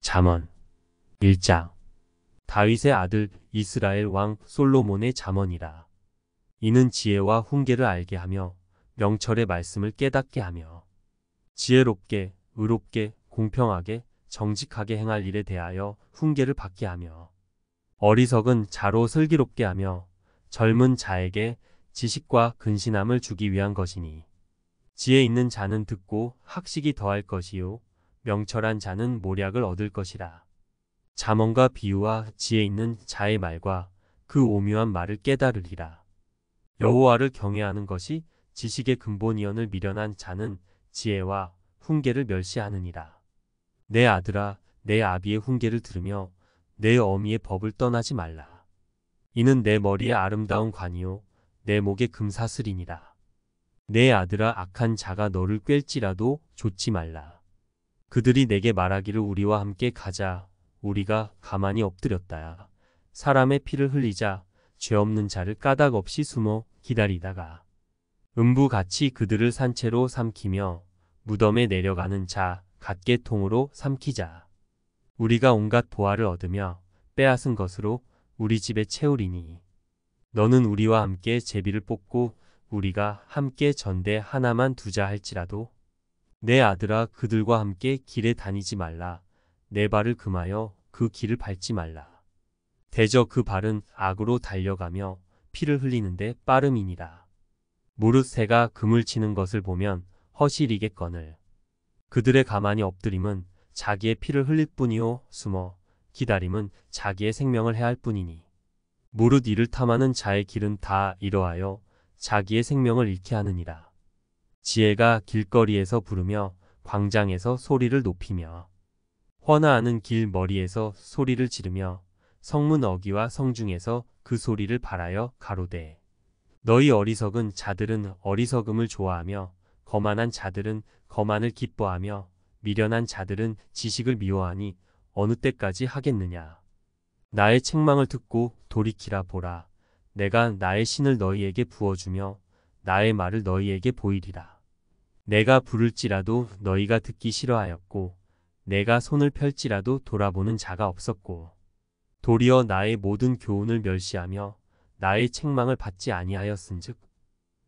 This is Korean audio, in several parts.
잠언 1장. 다윗의 아들 이스라엘 왕 솔로몬의 잠언이라. 이는 지혜와 훈계를 알게 하며 명철의 말씀을 깨닫게 하며 지혜롭게 의롭게 공평하게 정직하게 행할 일에 대하여 훈계를 받게 하며 어리석은 자로 슬기롭게 하며 젊은 자에게 지식과 근신함을 주기 위한 것이니 지혜 있는 자는 듣고 학식이 더할 것이요 명철한 자는 모략을 얻을 것이라. 잠언과 비유와 지혜 있는 자의 말과 그 오묘한 말을 깨달으리라. 여호와를 경외하는 것이 지식의 근본이언을 미련한 자는 지혜와 훈계를 멸시하느니라. 내 아들아, 내 아비의 훈계를 들으며 내 어미의 법을 떠나지 말라. 이는 내 머리에 아름다운 관이요 내 목에 금사슬이니라. 내 아들아, 악한 자가 너를 꿰일지라도 좇지 말라. 그들이 내게 말하기를 우리와 함께 가자. 우리가 가만히 엎드렸다야. 사람의 피를 흘리자. 죄 없는 자를 까닭 없이 숨어 기다리다가 음부같이 그들을 산채로 삼키며 무덤에 내려가는 자 같게 통으로 삼키자. 우리가 온갖 보화를 얻으며 빼앗은 것으로 우리 집에 채우리니 너는 우리와 함께 제비를 뽑고 우리가 함께 전대 하나만 두자 할지라도 내 아들아, 그들과 함께 길에 다니지 말라. 내 발을 금하여 그 길을 밟지 말라. 대저 그 발은 악으로 달려가며 피를 흘리는데 빠름이니라. 무릇 새가 금을 치는 것을 보면 허시리겠거늘 그들의 가만히 엎드림은 자기의 피를 흘릴 뿐이요 숨어 기다림은 자기의 생명을 해할 뿐이니 무릇 이를 탐하는 자의 길은 다 이러하여 자기의 생명을 잃게 하느니라. 지혜가 길거리에서 부르며 광장에서 소리를 높이며 헌화하는 길 머리에서 소리를 지르며 성문 어귀와 성중에서 그 소리를 발하여 가로되 너희 어리석은 자들은 어리석음을 좋아하며 거만한 자들은 거만을 기뻐하며 미련한 자들은 지식을 미워하니 어느 때까지 하겠느냐. 나의 책망을 듣고 돌이키라. 보라, 내가 나의 신을 너희에게 부어주며 나의 말을 너희에게 보이리라. 내가 부를지라도 너희가 듣기 싫어하였고 내가 손을 펼지라도 돌아보는 자가 없었고 도리어 나의 모든 교훈을 멸시하며 나의 책망을 받지 아니하였은즉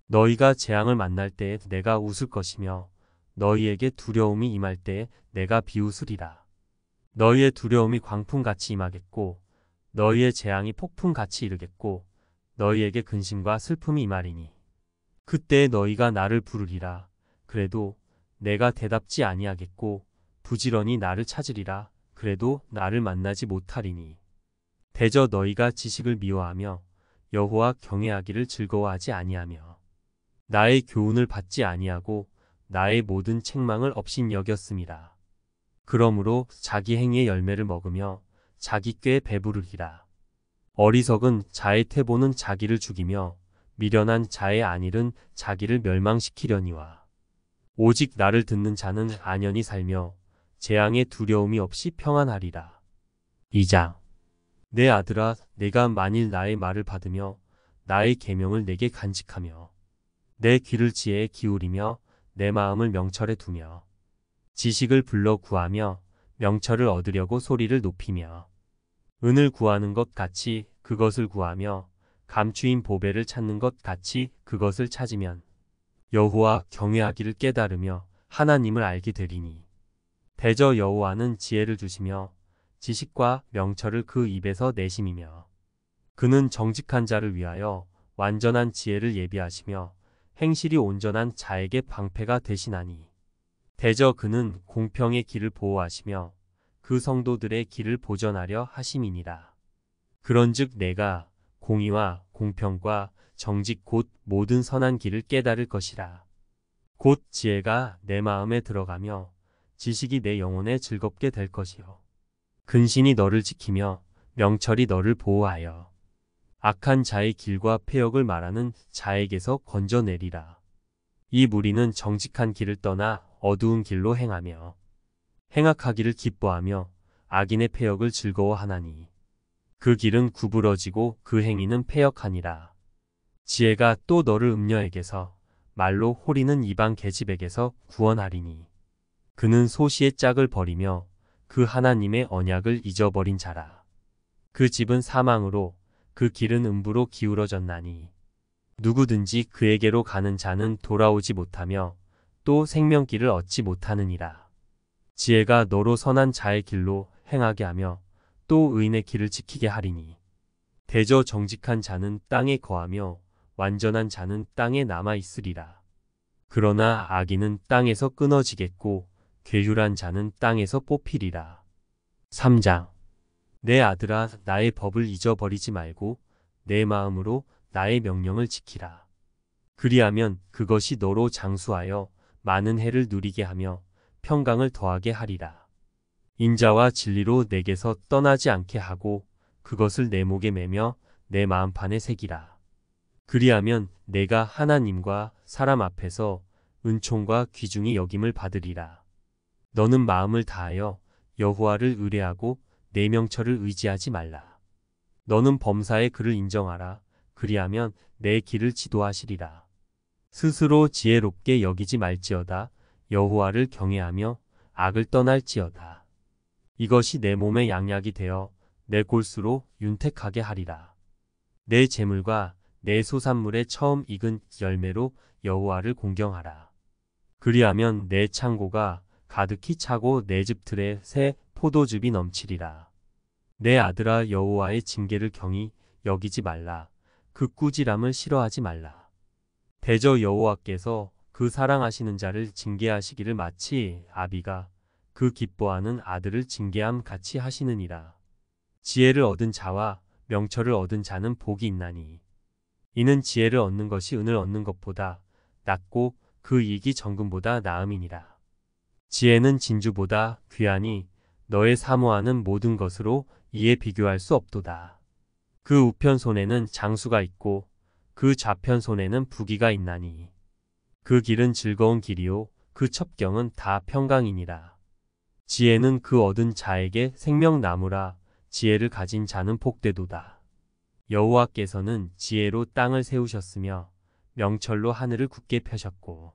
너희가 재앙을 만날 때에 내가 웃을 것이며 너희에게 두려움이 임할 때에 내가 비웃으리라. 너희의 두려움이 광풍같이 임하겠고 너희의 재앙이 폭풍같이 이르겠고 너희에게 근심과 슬픔이 임하리니 그때에 너희가 나를 부르리라. 그래도 내가 대답지 아니하겠고 부지런히 나를 찾으리라. 그래도 나를 만나지 못하리니 대저 너희가 지식을 미워하며 여호와 경외하기를 즐거워하지 아니하며 나의 교훈을 받지 아니하고 나의 모든 책망을 업신여겼음이라. 그러므로 자기 행위의 열매를 먹으며 자기 꾀에 배부르리라. 어리석은 자의 태보는 자기를 죽이며 미련한 자의 안일은 자기를 멸망시키려니와 오직 나를 듣는 자는 안연히 살며 재앙의 두려움이 없이 평안하리라. 2장. 내 아들아, 내가 만일 나의 말을 받으며 나의 계명을 내게 간직하며 내 귀를 지혜에 기울이며 내 마음을 명철에 두며 지식을 불러 구하며 명철을 얻으려고 소리를 높이며 은을 구하는 것 같이 그것을 구하며 감추인 보배를 찾는 것 같이 그것을 찾으면 여호와 경외하기를 깨달으며 하나님을 알게 되리니 대저 여호와는 지혜를 주시며 지식과 명철을 그 입에서 내심이며 그는 정직한 자를 위하여 완전한 지혜를 예비하시며 행실이 온전한 자에게 방패가 되시나니 대저 그는 공평의 길을 보호하시며 그 성도들의 길을 보전하려 하심이니라. 그런즉 내가 공의와 공평과 정직 곧 모든 선한 길을 깨달을 것이라. 곧 지혜가 내 마음에 들어가며 지식이 내 영혼에 즐겁게 될 것이요 근신이 너를 지키며 명철이 너를 보호하여 악한 자의 길과 패역을 말하는 자에게서 건져내리라. 이 무리는 정직한 길을 떠나 어두운 길로 행하며 행악하기를 기뻐하며 악인의 패역을 즐거워하나니 그 길은 구부러지고 그 행위는 패역하니라. 지혜가 또 너를 음녀에게서 말로 호리는 이방 계집에게서 구원하리니 그는 소시의 짝을 버리며 그 하나님의 언약을 잊어버린 자라. 그 집은 사망으로 그 길은 음부로 기울어졌나니 누구든지 그에게로 가는 자는 돌아오지 못하며 또 생명길을 얻지 못하느니라. 지혜가 너로 선한 자의 길로 행하게 하며 또 의인의 길을 지키게 하리니 대저 정직한 자는 땅에 거하며 완전한 자는 땅에 남아 있으리라. 그러나 악인은 땅에서 끊어지겠고 괴휼한 자는 땅에서 뽑히리라. 3장. 내 아들아, 나의 법을 잊어버리지 말고 내 마음으로 나의 명령을 지키라. 그리하면 그것이 너로 장수하여 많은 해를 누리게 하며 평강을 더하게 하리라. 인자와 진리로 내게서 떠나지 않게 하고 그것을 내 목에 매며 내 마음판에 새기라. 그리하면 내가 하나님과 사람 앞에서 은총과 귀중히 여김을 받으리라. 너는 마음을 다하여 여호와를 의뢰하고 내 명철을 의지하지 말라. 너는 범사의 그를 인정하라. 그리하면 내 길을 지도하시리라. 스스로 지혜롭게 여기지 말지어다. 여호와를 경외하며 악을 떠날지어다. 이것이 내 몸의 양약이 되어 내 골수로 윤택하게 하리라. 내 재물과 내 소산물의 처음 익은 열매로 여호와를 공경하라. 그리하면 내 창고가 가득히 차고 내 집 틀에 새 포도즙이 넘치리라. 내 아들아, 여호와의 징계를 경히 여기지 말라. 그 꾸지람을 싫어하지 말라. 대저 여호와께서 그 사랑하시는 자를 징계하시기를 마치 아비가 그 기뻐하는 아들을 징계함 같이 하시느니라. 지혜를 얻은 자와 명철을 얻은 자는 복이 있나니 이는 지혜를 얻는 것이 은을 얻는 것보다 낫고 그 이익이 정금보다 나음이니라. 지혜는 진주보다 귀하니 너의 사모하는 모든 것으로 이에 비교할 수 없도다. 그 우편 손에는 장수가 있고 그 좌편 손에는 부귀가 있나니 그 길은 즐거운 길이요 그 첩경은 다 평강이니라. 지혜는 그 얻은 자에게 생명나무라. 지혜를 가진 자는 복되도다. 여호와께서는 지혜로 땅을 세우셨으며 명철로 하늘을 굳게 펴셨고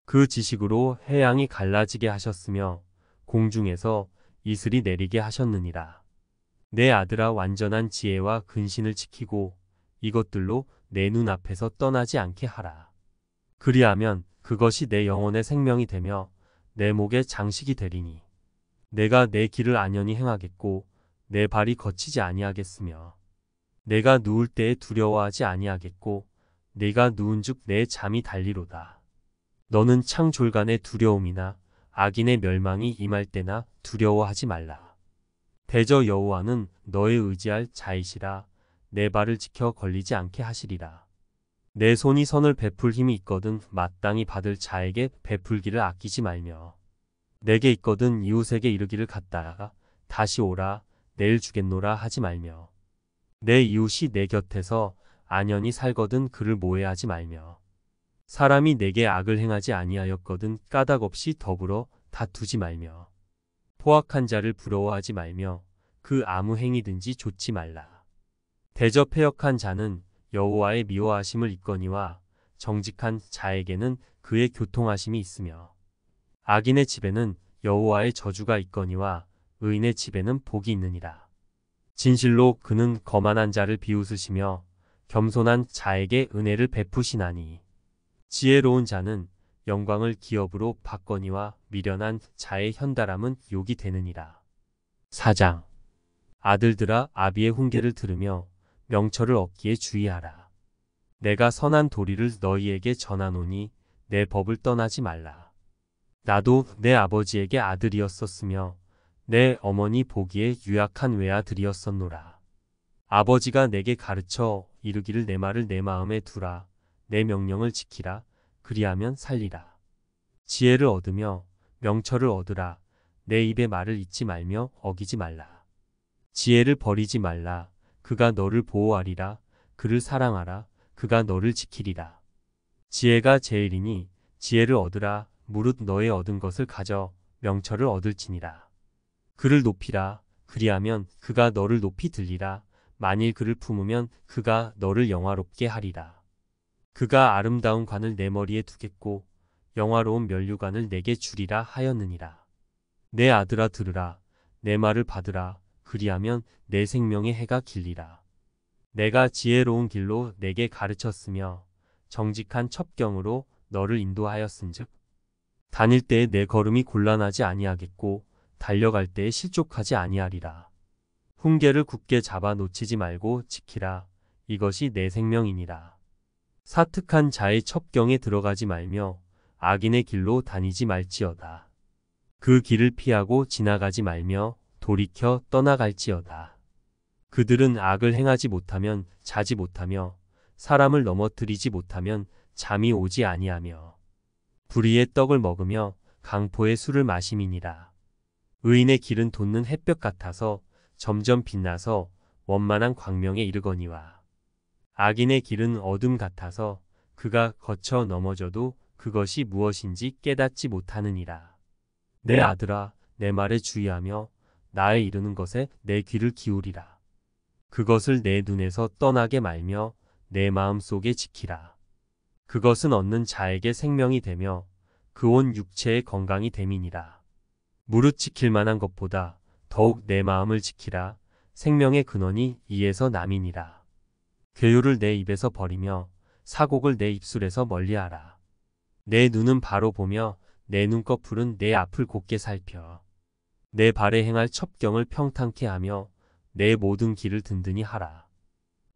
그 지식으로 해양이 갈라지게 하셨으며 공중에서 이슬이 내리게 하셨느니라. 내 아들아, 완전한 지혜와 근신을 지키고 이것들로 내 눈앞에서 떠나지 않게 하라. 그리하면 그것이 내 영혼의 생명이 되며 내 목의 장식이 되리니 내가 내 길을 안연히 행하겠고 내 발이 거치지 아니하겠으며 내가 누울 때에 두려워하지 아니하겠고 네가 누운즉 내 잠이 달리로다. 너는 창졸간의 두려움이나 악인의 멸망이 임할 때나 두려워하지 말라. 대저 여호와는 너의 의지할 자이시라. 내 발을 지켜 걸리지 않게 하시리라. 내 손이 선을 베풀 힘이 있거든 마땅히 받을 자에게 베풀기를 아끼지 말며 내게 있거든 이웃에게 이르기를 갔다가 다시 오라 내일 주겠노라 하지 말며 내 이웃이 내 곁에서 안연히 살거든 그를 모해하지 말며 사람이 내게 악을 행하지 아니하였거든 까닭 없이 더불어 다투지 말며 포악한 자를 부러워하지 말며 그 아무 행위든지 좇지 말라. 대저 패역한 자는 여호와의 미워하심을 입거니와 정직한 자에게는 그의 교통하심이 있으며 악인의 집에는 여호와의 저주가 있거니와 의인의 집에는 복이 있느니라. 진실로 그는 거만한 자를 비웃으시며 겸손한 자에게 은혜를 베푸시나니 지혜로운 자는 영광을 기업으로 받거니와 미련한 자의 현달함은 욕이 되느니라. 4장. 아들들아, 아비의 훈계를 들으며 명철을 얻기에 주의하라. 내가 선한 도리를 너희에게 전하노니 내 법을 떠나지 말라. 나도 내 아버지에게 아들이었었으며 내 어머니 보기에 유약한 외아들이었었노라. 아버지가 내게 가르쳐 이르기를 내 말을 내 마음에 두라. 내 명령을 지키라. 그리하면 살리라. 지혜를 얻으며 명철을 얻으라. 내 입의 말을 잊지 말며 어기지 말라. 지혜를 버리지 말라. 그가 너를 보호하리라. 그를 사랑하라. 그가 너를 지키리라. 지혜가 제일이니 지혜를 얻으라. 무릇 너의 얻은 것을 가져 명철을 얻을지니라. 그를 높이라. 그리하면 그가 너를 높이 들리라. 만일 그를 품으면 그가 너를 영화롭게 하리라. 그가 아름다운 관을 내 머리에 두겠고 영화로운 면류관을 내게 주리라 하였느니라. 내 아들아, 들으라. 내 말을 받으라. 그리하면 내 생명의 해가 길리라. 내가 지혜로운 길로 내게 가르쳤으며 정직한 첩경으로 너를 인도하였은즉 다닐 때에 내 걸음이 곤란하지 아니하겠고 달려갈 때에 실족하지 아니하리라. 훈계를 굳게 잡아 놓치지 말고 지키라. 이것이 내 생명이니라. 사특한 자의 첩경에 들어가지 말며 악인의 길로 다니지 말지어다. 그 길을 피하고 지나가지 말며 돌이켜 떠나갈지어다. 그들은 악을 행하지 못하면 자지 못하며 사람을 넘어뜨리지 못하면 잠이 오지 아니하며 불의의 떡을 먹으며 강포의 술을 마심이니라. 의인의 길은 돋는 햇볕 같아서 점점 빛나서 원만한 광명에 이르거니와 악인의 길은 어둠 같아서 그가 거쳐 넘어져도 그것이 무엇인지 깨닫지 못하느니라. 내 아들아, 내 말에 주의하며 나의 이르는 것에 내 귀를 기울이라. 그것을 내 눈에서 떠나게 말며 내 마음 속에 지키라. 그것은 얻는 자에게 생명이 되며 그 온 육체의 건강이 됨이니라. 무릇 지킬 만한 것보다 더욱 내 마음을 지키라. 생명의 근원이 이에서 남이니라. 괴유를 내 입에서 버리며 사곡을 내 입술에서 멀리하라. 내 눈은 바로 보며 내 눈꺼풀은 내 앞을 곧게 살펴. 내 발에 행할 첩경을 평탄케 하며 내 모든 길을 든든히 하라.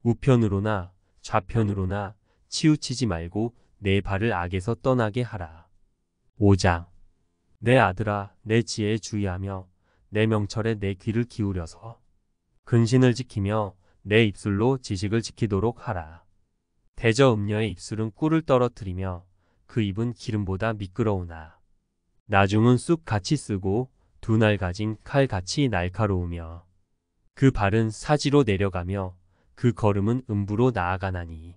우편으로나 좌편으로나 치우치지 말고 내 발을 악에서 떠나게 하라. 5장. 내 아들아, 내 지혜에 주의하며 내 명철에 내 귀를 기울여서 근신을 지키며 내 입술로 지식을 지키도록 하라. 대저 음녀의 입술은 꿀을 떨어뜨리며 그 입은 기름보다 미끄러우나 나중은 쑥같이 쓰고 두 날 가진 칼같이 날카로우며 그 발은 사지로 내려가며 그 걸음은 음부로 나아가나니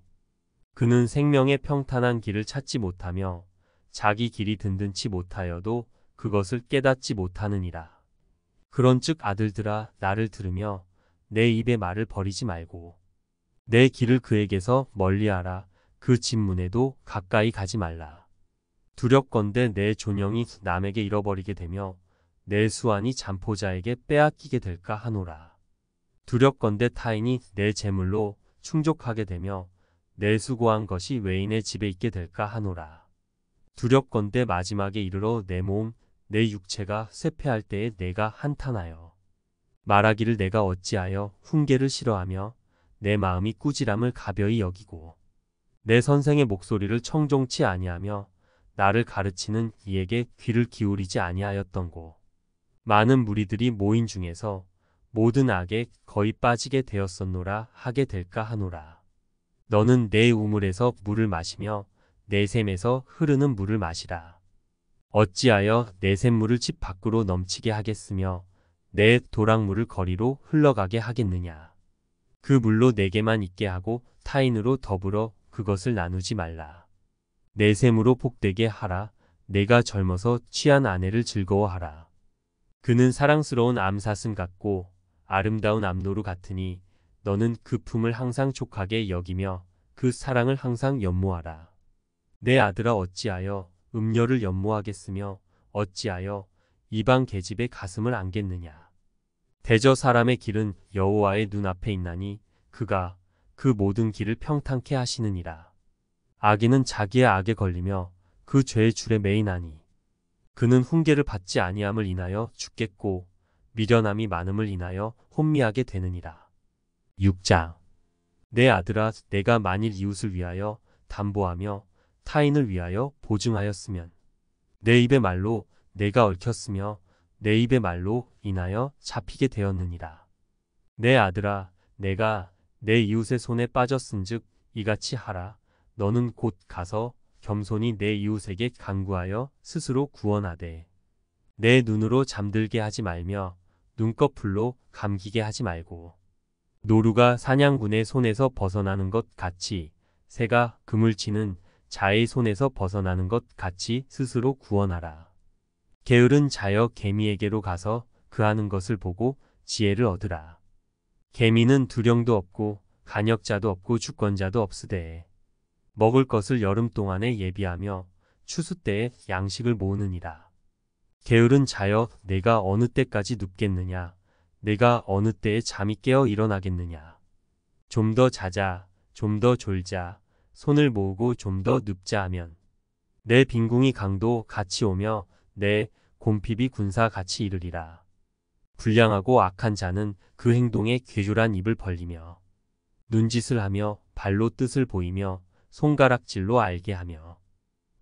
그는 생명의 평탄한 길을 찾지 못하며 자기 길이 든든치 못하여도 그것을 깨닫지 못하느니라. 그런즉 아들들아, 나를 들으며 내 입의 말을 버리지 말고 내 길을 그에게서 멀리하라. 그 진문에도 가까이 가지 말라. 두렵건대 내 존영이 남에게 잃어버리게 되며 내 수완이 잠포자에게 빼앗기게 될까 하노라. 두렵건대 타인이 내 재물로 충족하게 되며 내 수고한 것이 외인의 집에 있게 될까 하노라. 두렵건대 마지막에 이르러 내 몸, 내 육체가 쇠폐할 때에 내가 한탄하여 말하기를 내가 어찌하여 훈계를 싫어하며 내 마음이 꾸지람을 가벼이 여기고 내 선생의 목소리를 청종치 아니하며 나를 가르치는 이에게 귀를 기울이지 아니하였던고. 많은 무리들이 모인 중에서 모든 악에 거의 빠지게 되었었노라 하게 될까 하노라. 너는 내 우물에서 물을 마시며 내 샘에서 흐르는 물을 마시라. 어찌하여 내 샘물을 집 밖으로 넘치게 하겠으며 내 도랑물을 거리로 흘러가게 하겠느냐. 그 물로 내게만 있게 하고 타인으로 더불어 그것을 나누지 말라. 내 샘으로 복되게 하라. 내가 젊어서 취한 아내를 즐거워하라. 그는 사랑스러운 암사슴 같고 아름다운 암노루 같으니 너는 그 품을 항상 촉하게 여기며 그 사랑을 항상 연모하라. 내 아들아, 어찌하여 음녀를 연모하겠으며 어찌하여 이방 계집의 가슴을 안겠느냐. 대저 사람의 길은 여호와의 눈앞에 있나니 그가 그 모든 길을 평탄케 하시느니라. 악인은 자기의 악에 걸리며 그 죄의 줄에 매이나니 그는 훈계를 받지 아니함을 인하여 죽겠고 미련함이 많음을 인하여 혼미하게 되느니라. 6장. 내 아들아, 내가 만일 이웃을 위하여 담보하며 타인을 위하여 보증하였으면 내 입의 말로 내가 얽혔으며 내 입의 말로 인하여 잡히게 되었느니라. 내 아들아, 내가 내 이웃의 손에 빠졌은즉 이같이 하라. 너는 곧 가서 겸손히 내 이웃에게 간구하여 스스로 구원하되 내 눈으로 잠들게 하지 말며 눈꺼풀로 감기게 하지 말고 노루가 사냥꾼의 손에서 벗어나는 것 같이 새가 그물 치는 자의 손에서 벗어나는 것 같이 스스로 구원하라. 게으른 자여, 개미에게로 가서 그 하는 것을 보고 지혜를 얻으라. 개미는 두령도 없고 간역자도 없고 주권자도 없으되 먹을 것을 여름 동안에 예비하며 추수 때에 양식을 모으느니라. 게으른 자여, 내가 어느 때까지 눕겠느냐? 내가 어느 때에 잠이 깨어 일어나겠느냐? 좀 더 자자, 좀 더 졸자, 손을 모으고 좀 더 눕자 하면 내 빈궁이 강도 같이 오며 내 곰핍이 군사 같이 이르리라. 불량하고 악한 자는 그 행동에 괴졸한 입을 벌리며 눈짓을 하며 발로 뜻을 보이며 손가락질로 알게 하며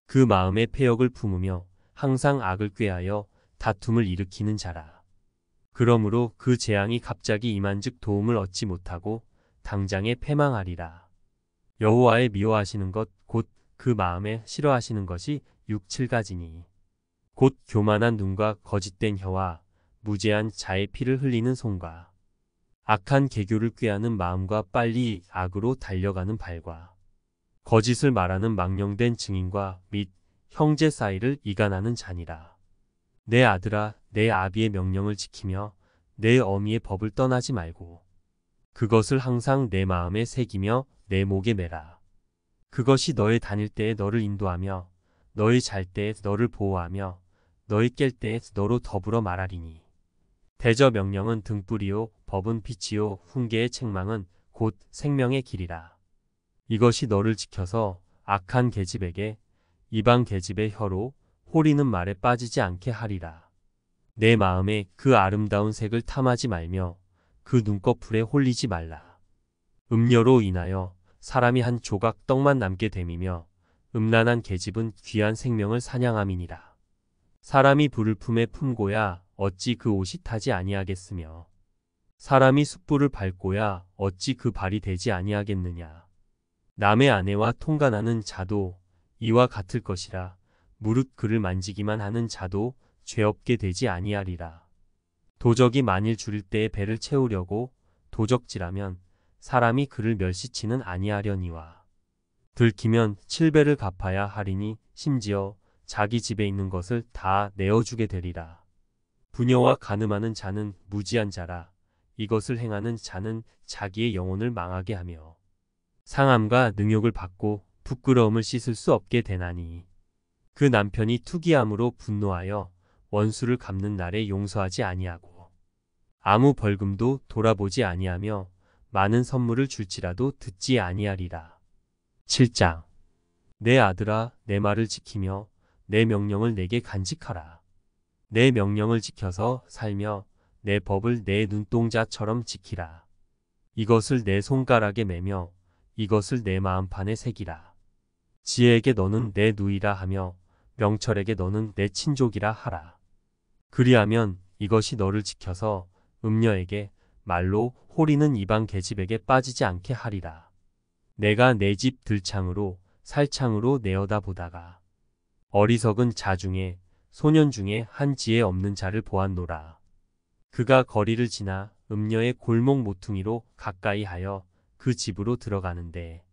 그 마음에 패역을 품으며 항상 악을 꾀하여 다툼을 일으키는 자라. 그러므로 그 재앙이 갑자기 임한즉 도움을 얻지 못하고 당장에 패망하리라. 여호와의 미워하시는 것 곧 그 마음에 싫어하시는 것이 6, 7가지니 곧 교만한 눈과 거짓된 혀와 무죄한 자의 피를 흘리는 손과 악한 계교를 꾀하는 마음과 빨리 악으로 달려가는 발과 거짓을 말하는 망령된 증인과 및 형제 사이를 이간하는 자니라. 내 아들아, 내 아비의 명령을 지키며 내 어미의 법을 떠나지 말고 그것을 항상 내 마음에 새기며 내 목에 매라. 그것이 너의 다닐 때에 너를 인도하며 너의 잘 때에 너를 보호하며 너의 깰 때에 너로 더불어 말하리니. 대저 명령은 등불이요 법은 빛이요 훈계의 책망은 곧 생명의 길이라. 이것이 너를 지켜서 악한 계집에게 이방 계집의 혀로 호리는 말에 빠지지 않게 하리라. 내 마음에 그 아름다운 색을 탐하지 말며 그 눈꺼풀에 홀리지 말라. 음녀로 인하여 사람이 한 조각 떡만 남게 됨이며 음란한 계집은 귀한 생명을 사냥함이니라. 사람이 불을 품에 품고야 어찌 그 옷이 타지 아니하겠으며 사람이 숯불을 밟고야 어찌 그 발이 되지 아니하겠느냐. 남의 아내와 통간하는 자도 이와 같을 것이라. 무릇 그를 만지기만 하는 자도 죄 없게 되지 아니하리라. 도적이 만일 줄일 때에 배를 채우려고 도적질하면 사람이 그를 멸시치는 아니하려니와 들키면 7배를 갚아야 하리니 심지어 자기 집에 있는 것을 다 내어주게 되리라. 부녀와 간음하는 자는 무지한 자라. 이것을 행하는 자는 자기의 영혼을 망하게 하며 상함과 능욕을 받고 부끄러움을 씻을 수 없게 되나니 그 남편이 투기함으로 분노하여 원수를 갚는 날에 용서하지 아니하고 아무 벌금도 돌아보지 아니하며 많은 선물을 줄지라도 듣지 아니하리라. 7장. 내 아들아, 내 말을 지키며 내 명령을 내게 간직하라. 내 명령을 지켜서 살며 내 법을 내 눈동자처럼 지키라. 이것을 내 손가락에 매며 이것을 내 마음판에 새기라. 지혜에게 너는 내 누이라 하며 명철에게 너는 내 친족이라 하라. 그리하면 이것이 너를 지켜서 음녀에게 말로 호리는 이방 계집에게 빠지지 않게 하리라. 내가 내 집 들창으로 살창으로 내어다 보다가 어리석은 자 중에 소년 중에 한 지혜 없는 자를 보았노라. 그가 거리를 지나 음녀의 골목 모퉁이로 가까이 하여 그 집으로 들어가는데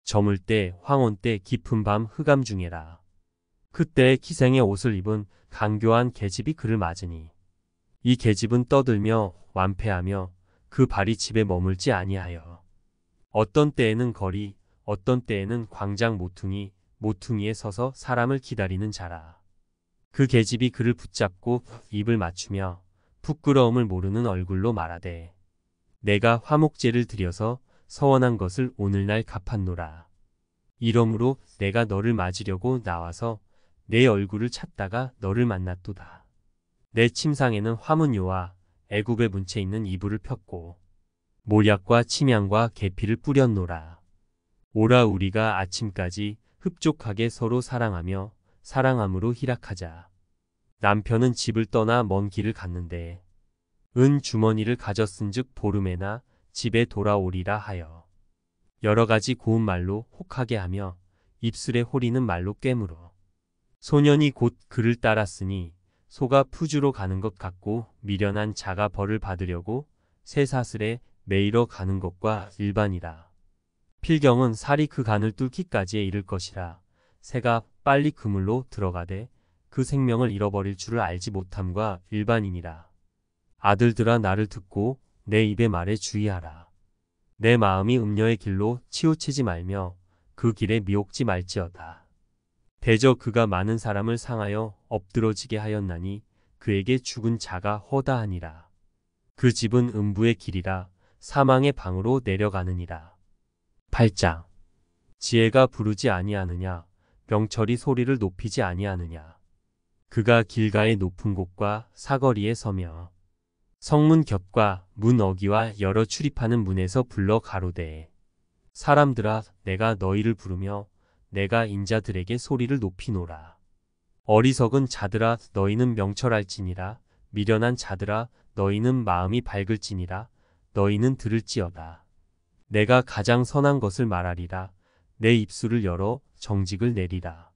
저물 때 황혼 때 깊은 밤 흑암 중에라. 그때 기생의 옷을 입은 강교한 계집이 그를 맞으니 이 계집은 떠들며 완패하며 그 발이 집에 머물지 아니하여 어떤 때에는 거리 어떤 때에는 광장 모퉁이에 서서 사람을 기다리는 자라. 그 계집이 그를 붙잡고 입을 맞추며 부끄러움을 모르는 얼굴로 말하되 내가 화목제를 드려서 서원한 것을 오늘날 갚았노라. 이러므로 내가 너를 맞으려고 나와서 내 얼굴을 찾다가 너를 만났도다. 내 침상에는 화문요와 애굽의 문채 있는 이불을 폈고 몰약과 침향과 계피를 뿌렸노라. 오라 우리가 아침까지 흡족하게 서로 사랑하며 사랑함으로 희락하자. 남편은 집을 떠나 먼 길을 갔는데 은 주머니를 가졌은즉 보름에나 집에 돌아오리라 하여 여러 가지 고운 말로 혹하게 하며 입술에 호리는 말로 꿰물어 소년이 곧 그를 따랐으니 소가 푸주로 가는 것 같고 미련한 자가 벌을 받으려고 쇠사슬에 매이러 가는 것과 일반이라. 필경은 살이 그 간을 뚫기까지에 이를 것이라. 새가 빨리 그물로 들어가되 그 생명을 잃어버릴 줄을 알지 못함과 일반이니라. 아들들아 나를 듣고 내 입의 말에 주의하라. 내 마음이 음녀의 길로 치우치지 말며 그 길에 미혹지 말지어다. 대저 그가 많은 사람을 상하여 엎드러지게 하였나니 그에게 죽은 자가 허다하니라. 그 집은 음부의 길이라 사망의 방으로 내려가느니라. 8장. 지혜가 부르지 아니하느냐, 명철이 소리를 높이지 아니하느냐. 그가 길가의 높은 곳과 사거리에 서며 성문 곁과 문 어기와 여러 출입하는 문에서 불러 가로되, 사람들아 내가 너희를 부르며 내가 인자들에게 소리를 높이노라. 어리석은 자들아 너희는 명철할지니라. 미련한 자들아 너희는 마음이 밝을지니라. 너희는 들을지어다. 내가 가장 선한 것을 말하리라. 내 입술을 열어 정직을 내리라.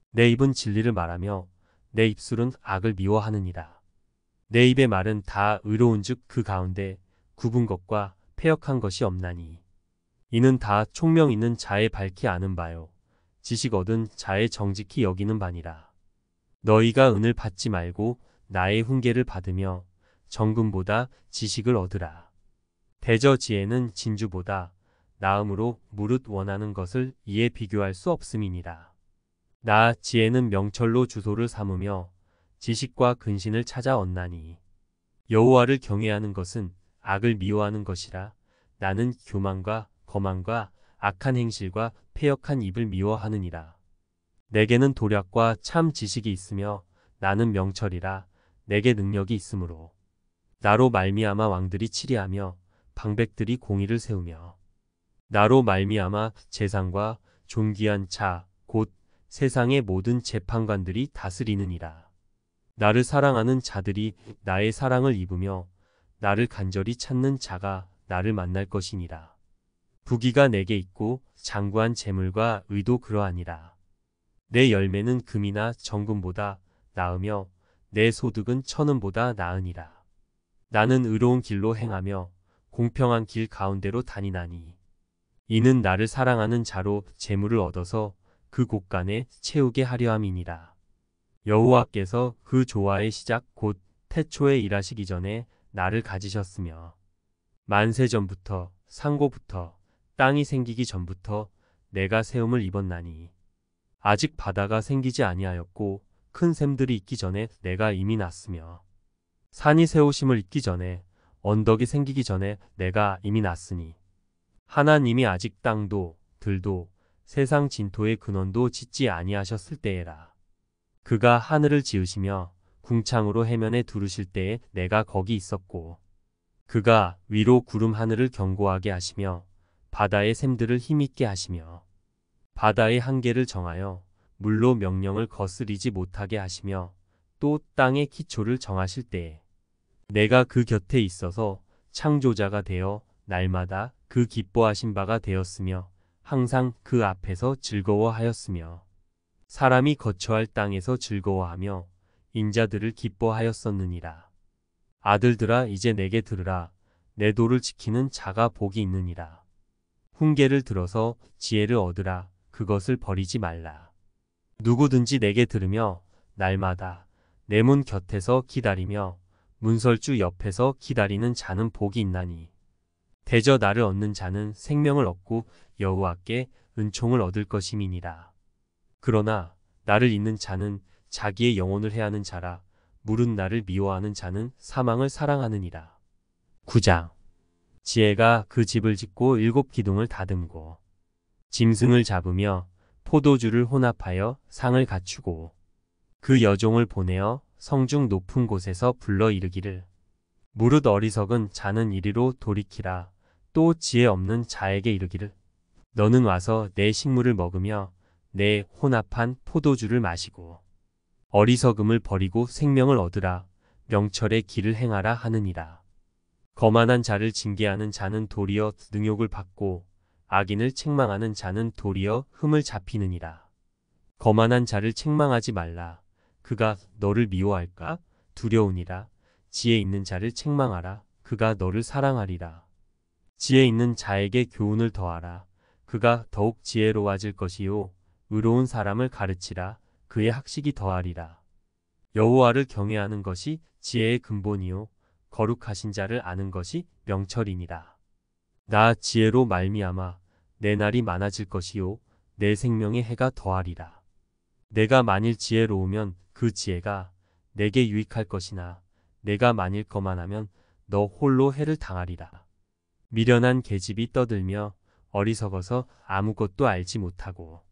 내 입은 진리를 말하며 내 입술은 악을 미워하느니라. 내 입의 말은 다 의로운즉 그 가운데 굽은 것과 패역한 것이 없나니 이는 다 총명 있는 자의 밝히 아는 바요 지식 얻은 자의 정직히 여기는 바니라. 너희가 은을 받지 말고 나의 훈계를 받으며 정금보다 지식을 얻으라. 대저 지혜는 진주보다 나음으로 무릇 원하는 것을 이에 비교할 수 없음이니라. 나 지혜는 명철로 주소를 삼으며 지식과 근신을 찾아 얻나니 여호와를 경외하는 것은 악을 미워하는 것이라. 나는 교만과 거만과 악한 행실과 패역한 입을 미워하느니라. 내게는 도략과 참 지식이 있으며 나는 명철이라. 내게 능력이 있으므로 나로 말미암아 왕들이 치리하며 방백들이 공의를 세우며 나로 말미암아 재상과 존귀한 자 곧 세상의 모든 재판관들이 다스리느니라. 나를 사랑하는 자들이 나의 사랑을 입으며 나를 간절히 찾는 자가 나를 만날 것이니라. 부귀가 내게 있고 장구한 재물과 의도 그러하니라. 내 열매는 금이나 정금보다 나으며 내 소득은 천은보다 나으니라. 나는 의로운 길로 행하며 공평한 길 가운데로 다니나니 이는 나를 사랑하는 자로 재물을 얻어서 그 곳간에 채우게 하려 함이니라. 여호와께서 그 조화의 시작 곧 태초에 일하시기 전에 나를 가지셨으며 만세 전부터 상고부터 땅이 생기기 전부터 내가 세움을 입었나니 아직 바다가 생기지 아니하였고 큰 샘들이 있기 전에 내가 이미 났으며 산이 세우심을 입기 전에 언덕이 생기기 전에 내가 이미 났으니 하나님이 아직 땅도 들도 세상 진토의 근원도 짓지 아니하셨을 때에라. 그가 하늘을 지으시며 궁창으로 해면에 두르실 때에 내가 거기 있었고 그가 위로 구름 하늘을 견고하게 하시며 바다의 샘들을 힘있게 하시며 바다의 한계를 정하여 물로 명령을 거스리지 못하게 하시며 또 땅의 기초를 정하실 때에 내가 그 곁에 있어서 창조자가 되어 날마다 그 기뻐하신 바가 되었으며 항상 그 앞에서 즐거워하였으며 사람이 거처할 땅에서 즐거워하며 인자들을 기뻐하였었느니라. 아들들아 이제 내게 들으라. 내 도를 지키는 자가 복이 있느니라. 훈계를 들어서 지혜를 얻으라. 그것을 버리지 말라. 누구든지 내게 들으며 날마다 내 문 곁에서 기다리며 문설주 옆에서 기다리는 자는 복이 있나니 대저 나를 얻는 자는 생명을 얻고 여호와께 은총을 얻을 것임이니라. 그러나 나를 잊는 자는 자기의 영혼을 해하는 자라. 무릇 나를 미워하는 자는 사망을 사랑하느니라. 9장. 지혜가 그 집을 짓고 7 기둥을 다듬고 짐승을 잡으며 포도주를 혼합하여 상을 갖추고 그 여종을 보내어 성중 높은 곳에서 불러 이르기를 무릇 어리석은 자는 이리로 돌이키라. 또 지혜 없는 자에게 이르기를 너는 와서 내 식물을 먹으며 내 혼합한 포도주를 마시고 어리석음을 버리고 생명을 얻으라. 명철의 길을 행하라 하느니라. 거만한 자를 징계하는 자는 도리어 능욕을 받고 악인을 책망하는 자는 도리어 흠을 잡히느니라. 거만한 자를 책망하지 말라. 그가 너를 미워할까? 두려우니라. 지혜 있는 자를 책망하라. 그가 너를 사랑하리라. 지혜 있는 자에게 교훈을 더하라. 그가 더욱 지혜로워질 것이요 의로운 사람을 가르치라. 그의 학식이 더하리라. 여호와를 경외하는 것이 지혜의 근본이요 거룩하신 자를 아는 것이 명철이니라. 나 지혜로 말미암아 내 날이 많아질 것이요 내 생명의 해가 더하리라. 내가 만일 지혜로우면 그 지혜가 내게 유익할 것이나 내가 만일 거만하면 너 홀로 해를 당하리라. 미련한 계집이 떠들며 어리석어서 아무것도 알지 못하고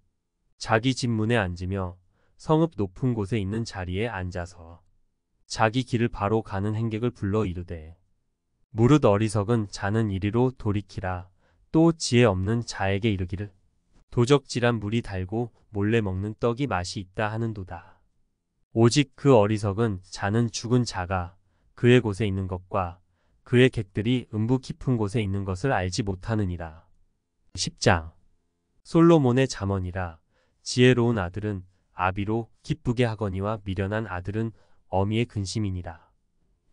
자기 집 문에 앉으며 성읍 높은 곳에 있는 자리에 앉아서 자기 길을 바로 가는 행객을 불러 이르되 무릇 어리석은 자는 이리로 돌이키라. 또 지혜 없는 자에게 이르기를 도적질한 물이 달고 몰래 먹는 떡이 맛이 있다 하는도다. 오직 그 어리석은 자는 죽은 자가 그의 곳에 있는 것과 그의 객들이 음부 깊은 곳에 있는 것을 알지 못하느니라. 10장 솔로몬의 잠언이라. 지혜로운 아들은 아비로 기쁘게 하거니와 미련한 아들은 어미의 근심이니라.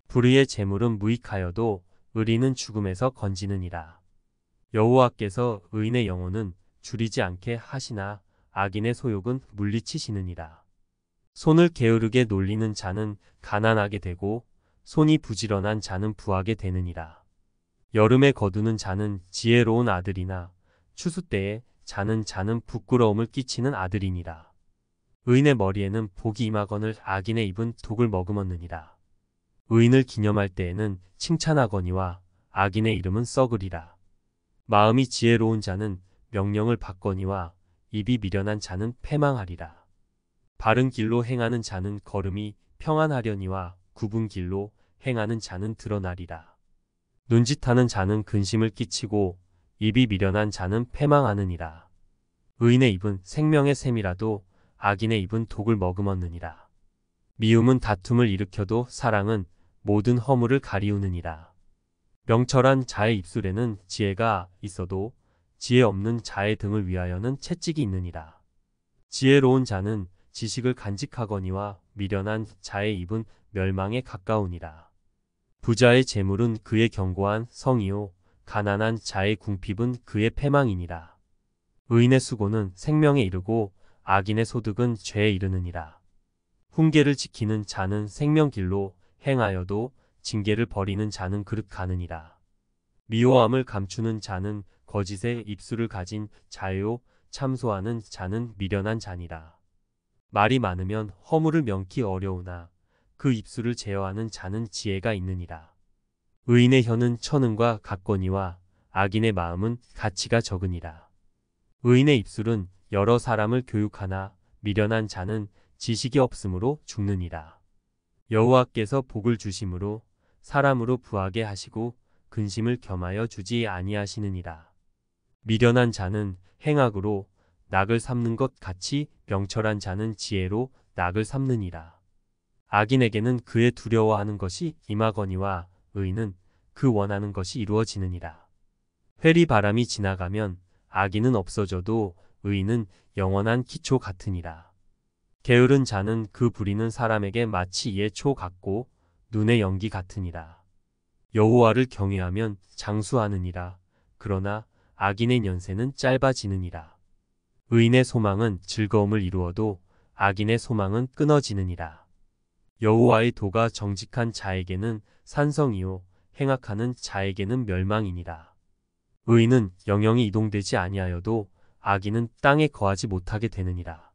불의의 재물은 무익하여도 의리는 죽음에서 건지느니라. 여호와께서 의인의 영혼은 줄이지 않게 하시나 악인의 소욕은 물리치시느니라. 손을 게으르게 놀리는 자는 가난하게 되고 손이 부지런한 자는 부하게 되느니라. 여름에 거두는 자는 지혜로운 아들이나 추수 때에 자는 부끄러움을 끼치는 아들이니라. 의인의 머리에는 복이 임하거늘 악인의 입은 독을 머금었느니라. 의인을 기념할 때에는 칭찬하거니와 악인의 이름은 썩으리라. 마음이 지혜로운 자는 명령을 받거니와 입이 미련한 자는 패망하리라. 바른 길로 행하는 자는 걸음이 평안하려니와 굽은 길로 행하는 자는 드러나리라. 눈짓하는 자는 근심을 끼치고 입이 미련한 자는 패망하느니라. 의인의 입은 생명의 샘이라도 악인의 입은 독을 머금었느니라. 미움은 다툼을 일으켜도 사랑은 모든 허물을 가리우느니라. 명철한 자의 입술에는 지혜가 있어도 지혜 없는 자의 등을 위하여는 채찍이 있느니라. 지혜로운 자는 지식을 간직하거니와 미련한 자의 입은 멸망에 가까우니라. 부자의 재물은 그의 견고한 성이요 가난한 자의 궁핍은 그의 패망이니라. 의인의 수고는 생명에 이르고 악인의 소득은 죄에 이르느니라. 훈계를 지키는 자는 생명길로 행하여도 징계를 버리는 자는 그릇 가느니라. 미워함을 감추는 자는 거짓의 입술을 가진 자요 참소하는 자는 미련한 자니라. 말이 많으면 허물을 명키 어려우나 그 입술을 제어하는 자는 지혜가 있느니라. 의인의 혀는 천은과 같거니와 악인의 마음은 가치가 적으니라. 의인의 입술은 여러 사람을 교육하나 미련한 자는 지식이 없으므로 죽느니라. 여호와께서 복을 주심으로 사람으로 부하게 하시고 근심을 겸하여 주지 아니하시느니라. 미련한 자는 행악으로 낙을 삼는 것 같이 명철한 자는 지혜로 낙을 삼느니라. 악인에게는 그의 두려워하는 것이 임하거니와 의인은 그 원하는 것이 이루어지느니라. 회리 바람이 지나가면 악인은 없어져도 의인은 영원한 기초 같으니라. 게으른 자는 그 부리는 사람에게 마치 이의 초 같고 눈의 연기 같으니라. 여호와를 경외하면 장수하느니라. 그러나 악인의 년세는 짧아지느니라. 의인의 소망은 즐거움을 이루어도 악인의 소망은 끊어지느니라. 여호와의 도가 정직한 자에게는 산성이요 행악하는 자에게는 멸망이니라. 의인은 영영이 이동되지 아니하여도 악인은 땅에 거하지 못하게 되느니라.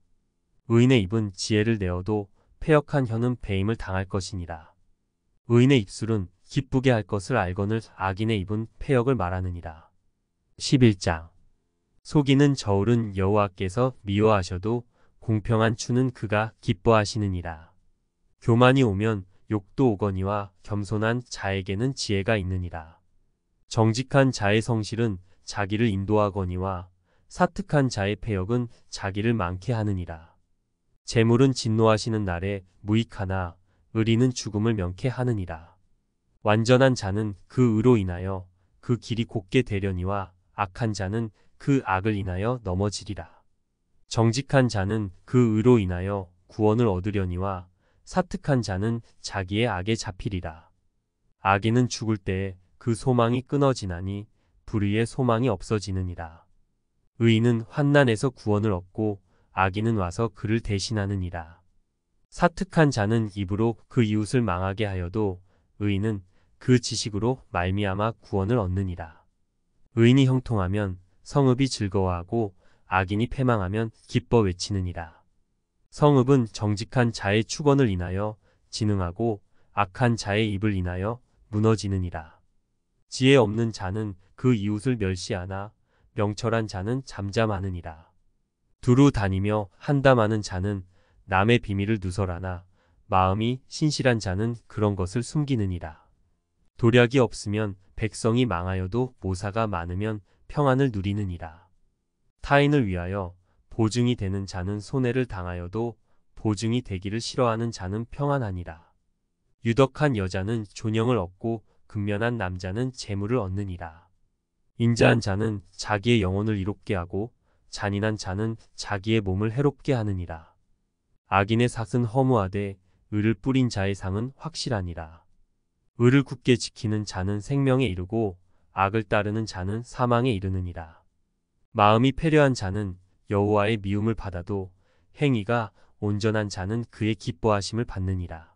의인의 입은 지혜를 내어도 패역한 혀는 배임을 당할 것이니라. 의인의 입술은 기쁘게 할 것을 알거늘 악인의 입은 패역을 말하느니라. 11장 속이는 저울은 여호와께서 미워하셔도 공평한 추는 그가 기뻐하시느니라. 교만이 오면 욕도 오거니와 겸손한 자에게는 지혜가 있느니라. 정직한 자의 성실은 자기를 인도하거니와 사특한 자의 패역은 자기를 많게 하느니라. 재물은 진노하시는 날에 무익하나 의리는 죽음을 명케 하느니라. 완전한 자는 그 의로 인하여 그 길이 곧게 되려니와 악한 자는 그 악을 인하여 넘어지리라. 정직한 자는 그 의로 인하여 구원을 얻으려니와 사특한 자는 자기의 악에 잡히리라. 악인은 죽을 때에 그 소망이 끊어지나니 불의의 소망이 없어지느니라. 의인은 환난에서 구원을 얻고 악인은 와서 그를 대신하느니라. 사특한 자는 입으로 그 이웃을 망하게 하여도 의인은 그 지식으로 말미암아 구원을 얻느니라. 의인이 형통하면 성읍이 즐거워하고 악인이 패망하면 기뻐 외치느니라. 성읍은 정직한 자의 축원을 인하여 진흥하고 악한 자의 입을 인하여 무너지느니라. 지혜 없는 자는 그 이웃을 멸시하나 명철한 자는 잠잠하느니라. 두루 다니며 한담하는 자는 남의 비밀을 누설하나 마음이 신실한 자는 그런 것을 숨기느니라. 도략이 없으면 백성이 망하여도 모사가 많으면 평안을 누리느니라. 타인을 위하여 보증이 되는 자는 손해를 당하여도 보증이 되기를 싫어하는 자는 평안하니라. 유덕한 여자는 존영을 얻고 근면한 남자는 재물을 얻느니라. 인자한 자는 자기의 영혼을 이롭게 하고 잔인한 자는 자기의 몸을 해롭게 하느니라. 악인의 삭은 허무하되 의를 뿌린 자의 상은 확실하니라. 의를 굳게 지키는 자는 생명에 이르고 악을 따르는 자는 사망에 이르느니라. 마음이 패려한 자는 여호와의 미움을 받아도 행위가 온전한 자는 그의 기뻐하심을 받느니라.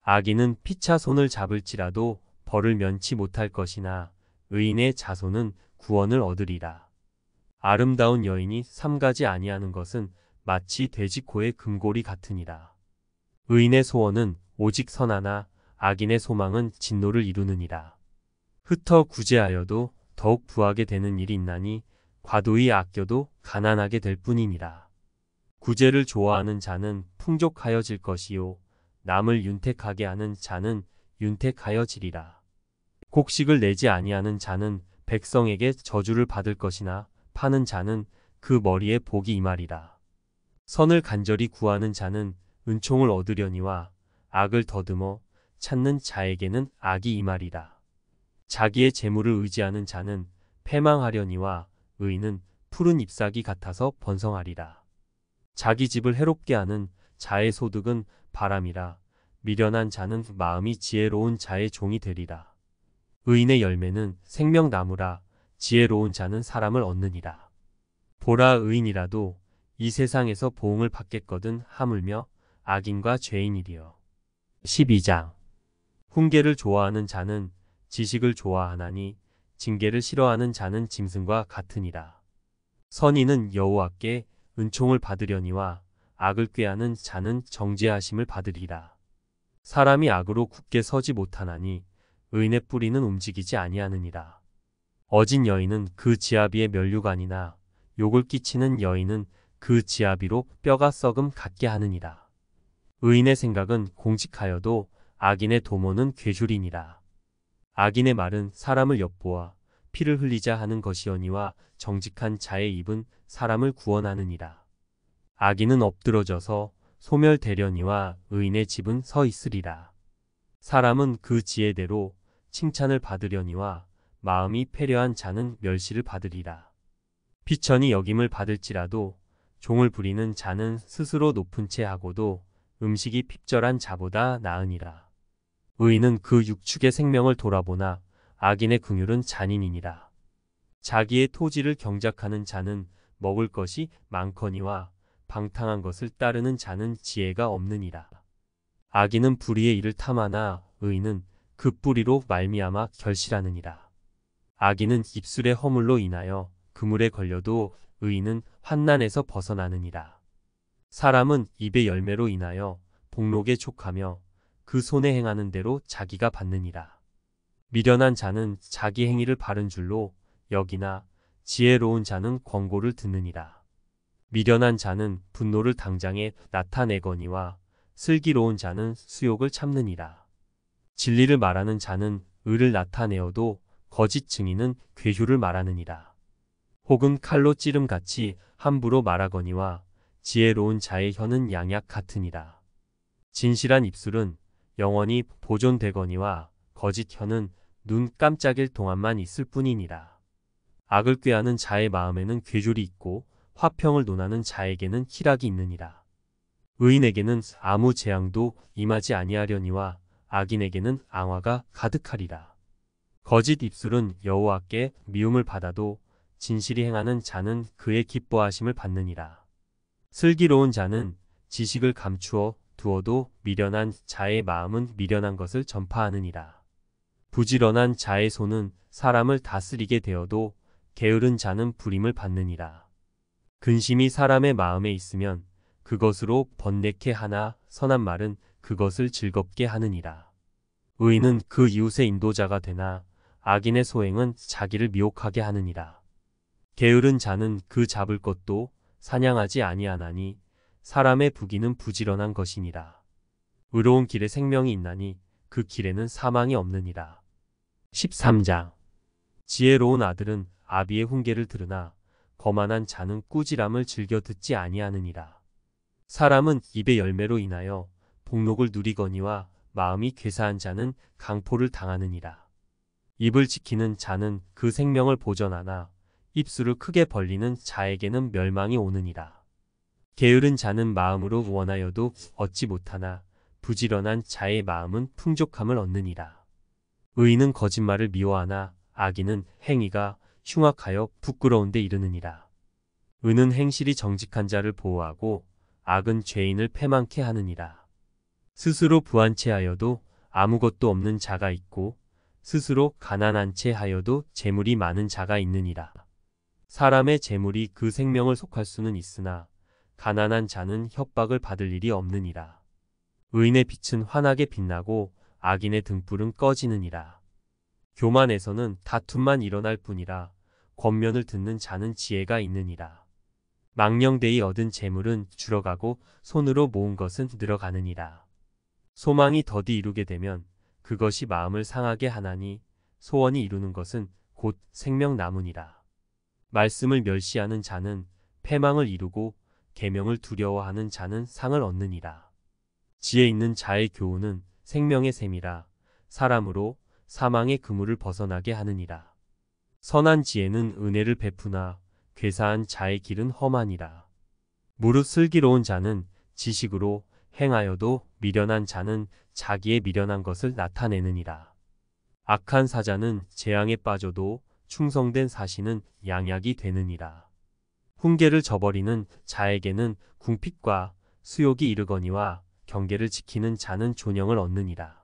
악인은 피차 손을 잡을지라도 벌을 면치 못할 것이나 의인의 자손은 구원을 얻으리라. 아름다운 여인이 삼가지 아니하는 것은 마치 돼지코의 금고리 같으니라. 의인의 소원은 오직 선하나 악인의 소망은 진노를 이루느니라. 흩어 구제하여도 더욱 부하게 되는 일이 있나니 과도히 아껴도 가난하게 될 뿐이니라. 구제를 좋아하는 자는 풍족하여질 것이요 남을 윤택하게 하는 자는 윤택하여지리라. 곡식을 내지 아니하는 자는 백성에게 저주를 받을 것이나 파는 자는 그 머리에 복이 임하리라. 선을 간절히 구하는 자는 은총을 얻으려니와 악을 더듬어 찾는 자에게는 악이 임하리라. 자기의 재물을 의지하는 자는 패망하려니와 의인은 푸른 잎사귀 같아서 번성하리라. 자기 집을 해롭게 하는 자의 소득은 바람이라. 미련한 자는 마음이 지혜로운 자의 종이 되리라. 의인의 열매는 생명나무라. 지혜로운 자는 사람을 얻느니라. 보라, 의인이라도 이 세상에서 보응을 받겠거든 하물며 악인과 죄인이리여. 12장. 훈계를 좋아하는 자는 지식을 좋아하나니 징계를 싫어하는 자는 짐승과 같으니라. 선인은 여호와께 은총을 받으려니와 악을 꾀하는 자는 정죄하심을 받으리라. 사람이 악으로 굳게 서지 못하나니 의인의 뿌리는 움직이지 아니하느니라. 어진 여인은 그 지아비의 면류관이나 욕을 끼치는 여인은 그 지아비로 뼈가 썩음 같게 하느니라. 의인의 생각은 공직하여도 악인의 도모는 괴줄이니라. 악인의 말은 사람을 엿보아 피를 흘리자 하는 것이오니와 정직한 자의 입은 사람을 구원하느니라. 악인은 엎드러져서 소멸되려니와 의인의 집은 서 있으리라. 사람은 그 지혜대로 칭찬을 받으려니와 마음이 패려한 자는 멸시를 받으리라. 비천이 여김을 받을지라도 종을 부리는 자는 스스로 높은 채 하고도 음식이 핍절한 자보다 나으니라. 의인은 그 육축의 생명을 돌아보나 악인의 긍휼은 잔인이니라. 자기의 토지를 경작하는 자는 먹을 것이 많거니와 방탕한 것을 따르는 자는 지혜가 없느니라. 악인은 불의의 일을 탐하나 의인은 그 뿌리로 말미암아 결실하느니라. 악인은 입술의 허물로 인하여 그물에 걸려도 의인은 환난에서 벗어나느니라. 사람은 입의 열매로 인하여 복록에 촉하며 그 손에 행하는 대로 자기가 받느니라. 미련한 자는 자기 행위를 바른 줄로 여기나 지혜로운 자는 권고를 듣느니라. 미련한 자는 분노를 당장에 나타내거니와 슬기로운 자는 수욕을 참느니라. 진리를 말하는 자는 의를 나타내어도 거짓 증인은 괴휴를 말하느니라. 혹은 칼로 찌름같이 함부로 말하거니와 지혜로운 자의 혀는 양약 같으니라. 진실한 입술은 영원히 보존되거니와 거짓 혀는 눈 깜짝일 동안만 있을 뿐이니라. 악을 꾀하는 자의 마음에는 괴졸이 있고 화평을 논하는 자에게는 희락이 있느니라. 의인에게는 아무 재앙도 임하지 아니하려니와 악인에게는 앙화가 가득하리라. 거짓 입술은 여호와께 미움을 받아도 진실이 행하는 자는 그의 기뻐하심을 받느니라. 슬기로운 자는 지식을 감추어 두어도 미련한 자의 마음은 미련한 것을 전파하느니라. 부지런한 자의 손은 사람을 다스리게 되어도 게으른 자는 불임을 받느니라. 근심이 사람의 마음에 있으면 그것으로 번뇌케 하나 선한 말은 그것을 즐겁게 하느니라. 의인은 그 이웃의 인도자가 되나 악인의 소행은 자기를 미혹하게 하느니라. 게으른 자는 그 잡을 것도 사냥하지 아니하나니 사람의 부귀는 부지런한 것이니라. 의로운 길에 생명이 있나니 그 길에는 사망이 없느니라. 13장. 지혜로운 아들은 아비의 훈계를 들으나 거만한 자는 꾸지람을 즐겨 듣지 아니하느니라. 사람은 입의 열매로 인하여 복록을 누리거니와 마음이 괴사한 자는 강포를 당하느니라. 입을 지키는 자는 그 생명을 보전하나 입술을 크게 벌리는 자에게는 멸망이 오느니라. 게으른 자는 마음으로 원하여도 얻지 못하나 부지런한 자의 마음은 풍족함을 얻느니라. 의인은 거짓말을 미워하나 악인은 행위가 흉악하여 부끄러운 데 이르느니라. 의는 행실이 정직한 자를 보호하고 악은 죄인을 패망케 하느니라. 스스로 부한 채 하여도 아무것도 없는 자가 있고 스스로 가난한 채 하여도 재물이 많은 자가 있느니라. 사람의 재물이 그 생명을 속할 수는 있으나 가난한 자는 협박을 받을 일이 없느니라. 의인의 빛은 환하게 빛나고 악인의 등불은 꺼지느니라. 교만에서는 다툼만 일어날 뿐이라 권면을 듣는 자는 지혜가 있느니라. 망령되이 얻은 재물은 줄어가고 손으로 모은 것은 늘어가느니라. 소망이 더디 이루게 되면 그것이 마음을 상하게 하나니 소원이 이루는 것은 곧 생명나무니라. 말씀을 멸시하는 자는 패망을 이루고 계명을 두려워하는 자는 상을 얻느니라. 지혜 있는 자의 교훈은 생명의 샘이라 사람으로 사망의 그물을 벗어나게 하느니라. 선한 지혜는 은혜를 베푸나 괴사한 자의 길은 험하니라. 무릇 슬기로운 자는 지식으로 행하여도 미련한 자는 자기의 미련한 것을 나타내느니라. 악한 사자는 재앙에 빠져도 충성된 사신은 양약이 되느니라. 훈계를 저버리는 자에게는 궁핍과 수욕이 이르거니와 경계를 지키는 자는 존영을 얻느니라.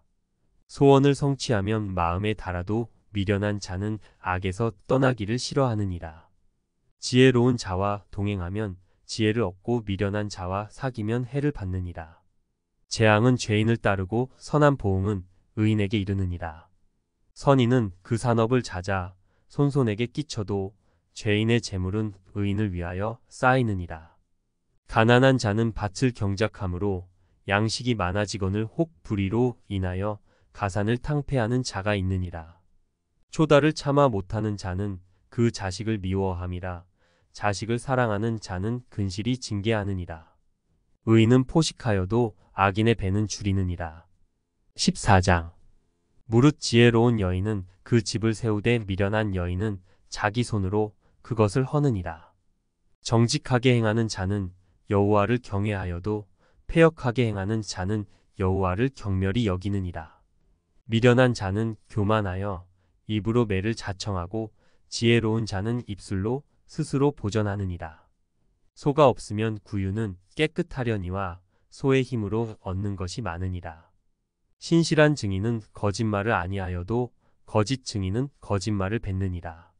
소원을 성취하면 마음에 달아도 미련한 자는 악에서 떠나기를 싫어하느니라. 지혜로운 자와 동행하면 지혜를 얻고 미련한 자와 사귀면 해를 받느니라. 재앙은 죄인을 따르고 선한 보응은 의인에게 이르느니라. 선인은 그 산업을 찾아 손손에게 끼쳐도 죄인의 재물은 의인을 위하여 쌓이느니라. 가난한 자는 밭을 경작함으로 양식이 많아지거늘 혹 불의로 인하여 가산을 탕폐하는 자가 있느니라. 초다를 참아 못하는 자는 그 자식을 미워함이라. 자식을 사랑하는 자는 근실이 징계하느니라. 의인은 포식하여도 악인의 배는 줄이느니라. 14장. 무릇 지혜로운 여인은 그 집을 세우되 미련한 여인은 자기 손으로 그것을 허느니라. 정직하게 행하는 자는 여호와를 경외하여도 패역하게 행하는 자는 여호와를 경멸히 여기느니라. 미련한 자는 교만하여 입으로 매를 자청하고 지혜로운 자는 입술로 스스로 보전하느니라. 소가 없으면 구유는 깨끗하려니와 소의 힘으로 얻는 것이 많으니라. 신실한 증인은 거짓말을 아니하여도 거짓 증인은 거짓말을 뱉느니라.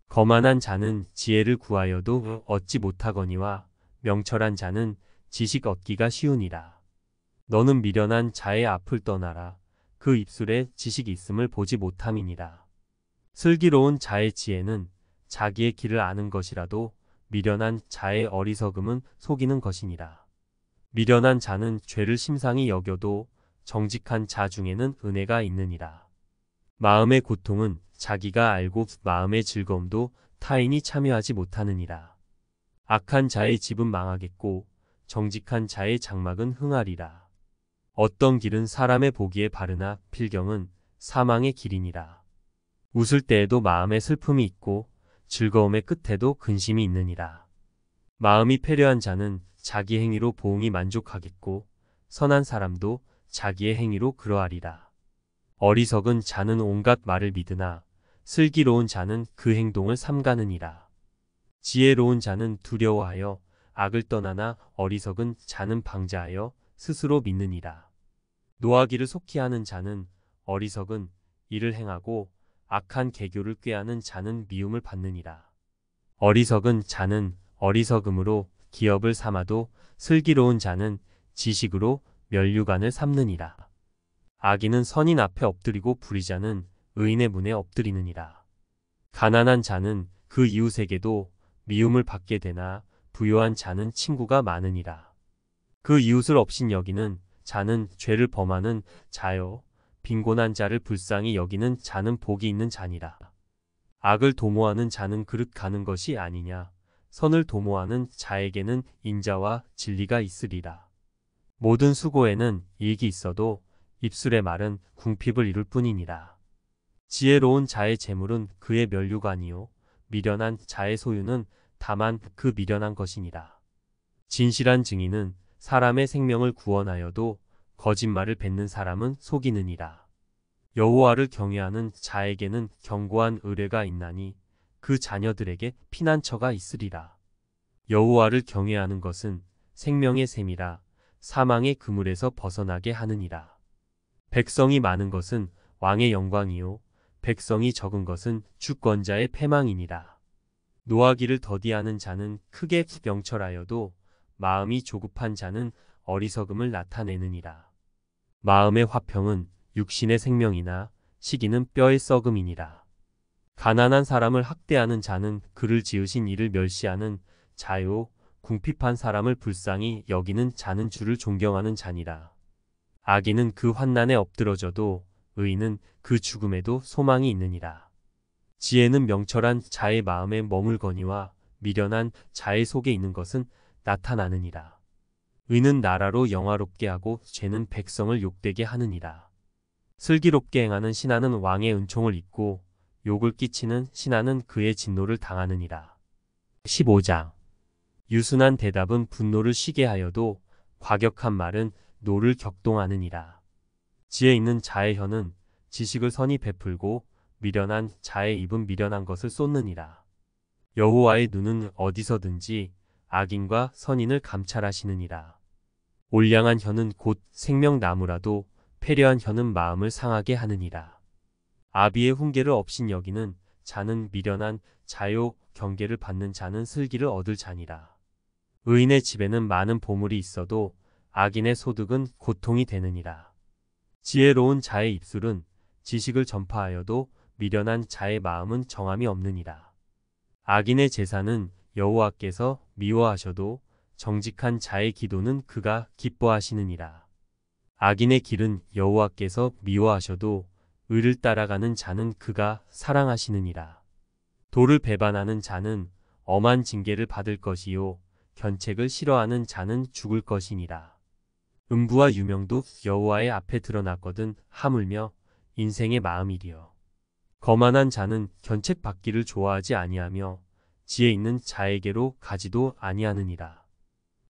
거만한 자는 지혜를 구하여도 얻지 못하거니와 명철한 자는 지식 얻기가 쉬우니라. 너는 미련한 자의 앞을 떠나라. 그 입술에 지식이 있음을 보지 못함이니라. 슬기로운 자의 지혜는 자기의 길을 아는 것이라도 미련한 자의 어리석음은 속이는 것이니라. 미련한 자는 죄를 심상히 여겨도 정직한 자 중에는 은혜가 있느니라. 마음의 고통은 자기가 알고 마음의 즐거움도 타인이 참여하지 못하느니라. 악한 자의 집은 망하겠고 정직한 자의 장막은 흥하리라. 어떤 길은 사람의 보기에 바르나 필경은 사망의 길이니라. 웃을 때에도 마음에 슬픔이 있고 즐거움의 끝에도 근심이 있느니라. 마음이 패려한 자는 자기 행위로 보응이 만족하겠고 선한 사람도 자기의 행위로 그러하리라. 어리석은 자는 온갖 말을 믿으나 슬기로운 자는 그 행동을 삼가느니라. 지혜로운 자는 두려워하여 악을 떠나나 어리석은 자는 방자하여 스스로 믿느니라. 노하기를 속히 하는 자는 어리석은 일을 행하고 악한 계교를 꾀하는 자는 미움을 받느니라. 어리석은 자는 어리석음으로 기업을 삼아도 슬기로운 자는 지식으로 면류관을 삼느니라. 악인은 선인 앞에 엎드리고 불의자는 의인의 문에 엎드리느니라. 가난한 자는 그 이웃에게도 미움을 받게 되나 부유한 자는 친구가 많으니라. 그 이웃을 업신 여기는 자는 죄를 범하는 자요, 빈곤한 자를 불쌍히 여기는 자는 복이 있는 자니라. 악을 도모하는 자는 그릇 가는 것이 아니냐. 선을 도모하는 자에게는 인자와 진리가 있으리라. 모든 수고에는 이익이 있어도 입술의 말은 궁핍을 이룰 뿐이니라. 지혜로운 자의 재물은 그의 면류관이요, 미련한 자의 소유는 다만 그 미련한 것이니라. 진실한 증인은 사람의 생명을 구원하여도 거짓말을 뱉는 사람은 속이느니라. 여호와를 경외하는 자에게는 견고한 의뢰가 있나니 그 자녀들에게 피난처가 있으리라. 여호와를 경외하는 것은 생명의 샘이라 사망의 그물에서 벗어나게 하느니라. 백성이 많은 것은 왕의 영광이요, 백성이 적은 것은 주권자의 패망이니라. 노하기를 더디하는 자는 크게 명철하여도 마음이 조급한 자는 어리석음을 나타내느니라. 마음의 화평은 육신의 생명이나 시기는 뼈의 썩음이니라. 가난한 사람을 학대하는 자는 그를 지으신 이를 멸시하는 자요, 궁핍한 사람을 불쌍히 여기는 자는 주를 존경하는 자니라. 악인은 그 환난에 엎드러져도 의인은 그 죽음에도 소망이 있느니라. 지혜는 명철한 자의 마음에 머물거니와 미련한 자의 속에 있는 것은 나타나느니라. 의는 나라로 영화롭게 하고 죄는 백성을 욕되게 하느니라. 슬기롭게 행하는 신하는 왕의 은총을 입고 욕을 끼치는 신하는 그의 진노를 당하느니라. 15장. 유순한 대답은 분노를 쉬게 하여도 과격한 말은 노를 격동하느니라. 지혜 있는 자의 혀는 지식을 선히 베풀고 미련한 자의 입은 미련한 것을 쏟느니라. 여호와의 눈은 어디서든지 악인과 선인을 감찰하시느니라. 올량한 혀는 곧 생명나무라도 패려한 혀는 마음을 상하게 하느니라. 아비의 훈계를 업신 여기는 자는 미련한 자요, 경계를 받는 자는 슬기를 얻을 자니라. 의인의 집에는 많은 보물이 있어도 악인의 소득은 고통이 되느니라. 지혜로운 자의 입술은 지식을 전파하여도 미련한 자의 마음은 정함이 없느니라. 악인의 제사는 여호와께서 미워하셔도 정직한 자의 기도는 그가 기뻐하시느니라. 악인의 길은 여호와께서 미워하셔도 의를 따라가는 자는 그가 사랑하시느니라. 도를 배반하는 자는 엄한 징계를 받을 것이요, 견책을 싫어하는 자는 죽을 것이니라. 음부와 유명도 여호와의 앞에 드러났거든 하물며 인생의 마음이리여. 거만한 자는 견책 받기를 좋아하지 아니하며 지혜 있는 자에게로 가지도 아니하느니라.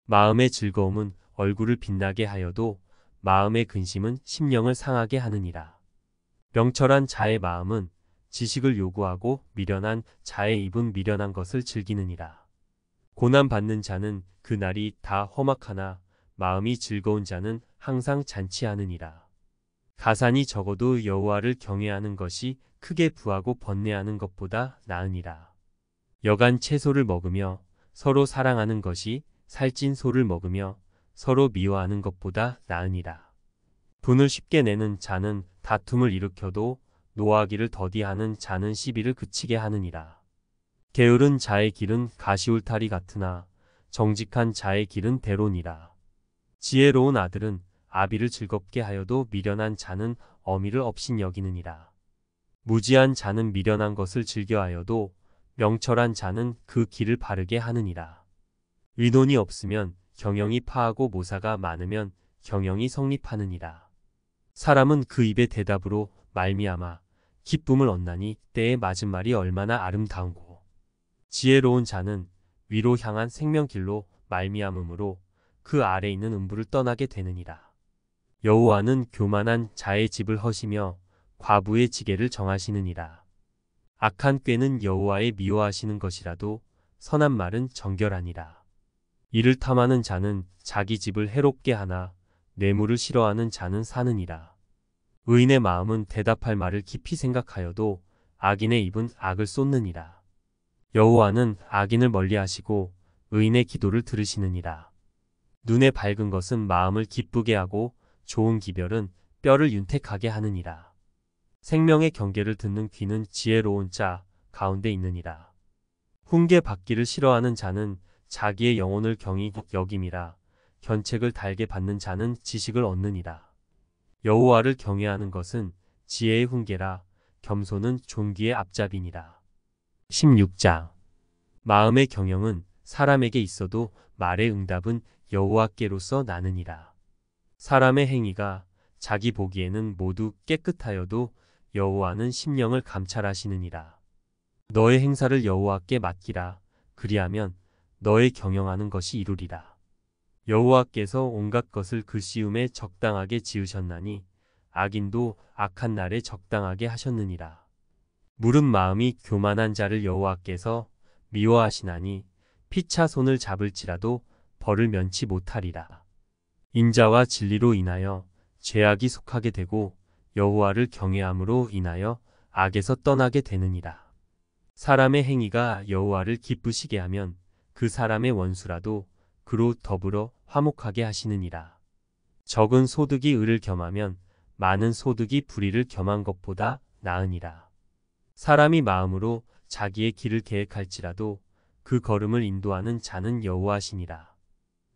마음의 즐거움은 얼굴을 빛나게 하여도 마음의 근심은 심령을 상하게 하느니라. 명철한 자의 마음은 지식을 요구하고 미련한 자의 입은 미련한 것을 즐기느니라. 고난받는 자는 그 날이 다 험악하나 마음이 즐거운 자는 항상 잔치하느니라. 가산이 적어도 여호와를 경외하는 것이 크게 부하고 번뇌하는 것보다 나으니라. 여간 채소를 먹으며 서로 사랑하는 것이 살찐 소를 먹으며 서로 미워하는 것보다 나으니라. 분을 쉽게 내는 자는 다툼을 일으켜도 노하기를 더디하는 자는 시비를 그치게 하느니라. 게으른 자의 길은 가시울타리 같으나 정직한 자의 길은 대로니라. 지혜로운 아들은 아비를 즐겁게 하여도 미련한 자는 어미를 업신 여기느니라. 무지한 자는 미련한 것을 즐겨하여도 명철한 자는 그 길을 바르게 하느니라. 의논이 없으면 경영이 파하고 모사가 많으면 경영이 성립하느니라. 사람은 그 입의 대답으로 말미암아 기쁨을 얻나니 때에 맞은 말이 얼마나 아름다운고. 지혜로운 자는 위로 향한 생명길로 말미암음으로 그 아래 있는 음부를 떠나게 되느니라. 여호와는 교만한 자의 집을 허시며 과부의 지게를 정하시느니라. 악한 꾀는 여호와의 미워하시는 것이라도 선한 말은 정결하니라. 이를 탐하는 자는 자기 집을 해롭게 하나 뇌물을 싫어하는 자는 사느니라. 의인의 마음은 대답할 말을 깊이 생각하여도 악인의 입은 악을 쏟느니라. 여호와는 악인을 멀리하시고 의인의 기도를 들으시느니라. 눈에 밝은 것은 마음을 기쁘게 하고 좋은 기별은 뼈를 윤택하게 하느니라. 생명의 경계를 듣는 귀는 지혜로운 자 가운데 있느니라. 훈계 받기를 싫어하는 자는 자기의 영혼을 경히 여김이라. 견책을 달게 받는 자는 지식을 얻느니라. 여호와를 경외하는 것은 지혜의 훈계라. 겸손은 존귀의 앞잡이니라. 16장. 마음의 경영은 사람에게 있어도 말의 응답은 여호와께로서 나느니라. 사람의 행위가 자기 보기에는 모두 깨끗하여도 여호와는 심령을 감찰하시느니라. 너의 행사를 여호와께 맡기라. 그리하면 너의 경영하는 것이 이루리라. 여호와께서 온갖 것을 그 시음에 적당하게 지으셨나니 악인도 악한 날에 적당하게 하셨느니라. 물은 마음이 교만한 자를 여호와께서 미워하시나니 피차 손을 잡을지라도 벌을 면치 못하리라. 인자와 진리로 인하여 죄악이 속하게 되고 여호와를 경외함으로 인하여 악에서 떠나게 되느니라. 사람의 행위가 여호와를 기쁘시게 하면 그 사람의 원수라도 그로 더불어 화목하게 하시느니라. 적은 소득이 의를 겸하면 많은 소득이 불의를 겸한 것보다 나으니라. 사람이 마음으로 자기의 길을 계획할지라도 그 걸음을 인도하는 자는 여호와시니라.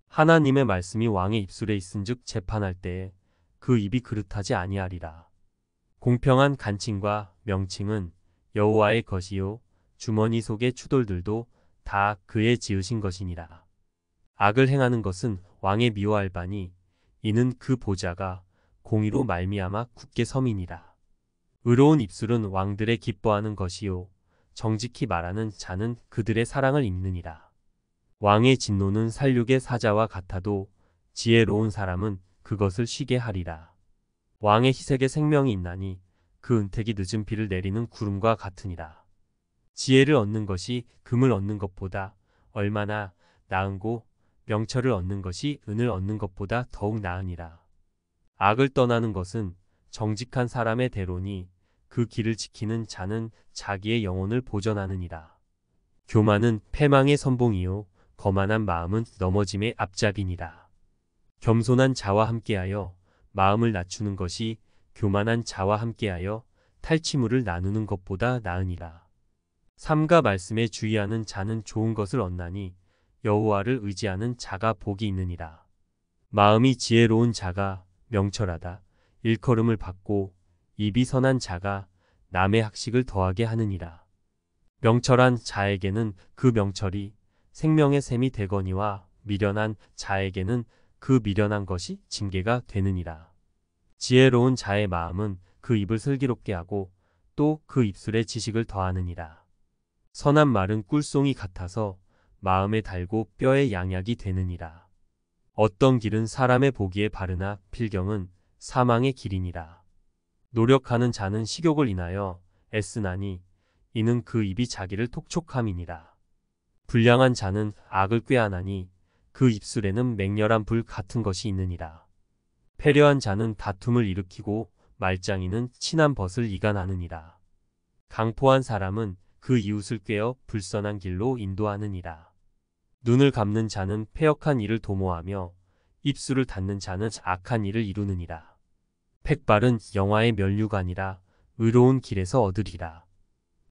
하나님의 말씀이 왕의 입술에 있은즉 재판할 때에 그 입이 그릇하지 아니하리라. 공평한 간칭과 명칭은 여호와의 것이요 주머니 속의 추돌들도 다 그의 지으신 것이니라. 악을 행하는 것은 왕의 미워할 바니 이는 그 보좌가 공의로 말미암아 굳게 섬이니라. 의로운 입술은 왕들의 기뻐하는 것이요 정직히 말하는 자는 그들의 사랑을 입느니라. 왕의 진노는 살육의 사자와 같아도 지혜로운 사람은 그것을 쉬게 하리라. 왕의 희색에 생명이 있나니 그 은택이 늦은 비를 내리는 구름과 같으니라. 지혜를 얻는 것이 금을 얻는 것보다 얼마나 나은고 명철을 얻는 것이 은을 얻는 것보다 더욱 나으니라. 악을 떠나는 것은 정직한 사람의 대로니 그 길을 지키는 자는 자기의 영혼을 보전하느니라. 교만은 패망의 선봉이요 거만한 마음은 넘어짐의 앞잡이니라. 겸손한 자와 함께하여 마음을 낮추는 것이 교만한 자와 함께하여 탈취물을 나누는 것보다 나으니라. 삼가 말씀에 주의하는 자는 좋은 것을 얻나니 여호와를 의지하는 자가 복이 있느니라. 마음이 지혜로운 자가 명철하다. 일컬음을 받고 입이 선한 자가 남의 학식을 더하게 하느니라. 명철한 자에게는 그 명철이 생명의 샘이 되거니와 미련한 자에게는 그 미련한 것이 징계가 되느니라. 지혜로운 자의 마음은 그 입을 슬기롭게 하고 또 그 입술에 지식을 더하느니라. 선한 말은 꿀송이 같아서 마음에 달고 뼈에 양약이 되느니라. 어떤 길은 사람의 보기에 바르나 필경은 사망의 길이니라. 노력하는 자는 식욕을 인하여 애쓰나니 이는 그 입이 자기를 톡촉함이니라. 불량한 자는 악을 꾀하나니 그 입술에는 맹렬한 불 같은 것이 있느니라. 패려한 자는 다툼을 일으키고 말장이는 친한 벗을 이간하느니라. 강포한 사람은 그 이웃을 꾀어 불선한 길로 인도하느니라. 눈을 감는 자는 패역한 일을 도모하며 입술을 닫는 자는 악한 일을 이루느니라. 백발은 영화의 면류관이라 의로운 길에서 얻으리라.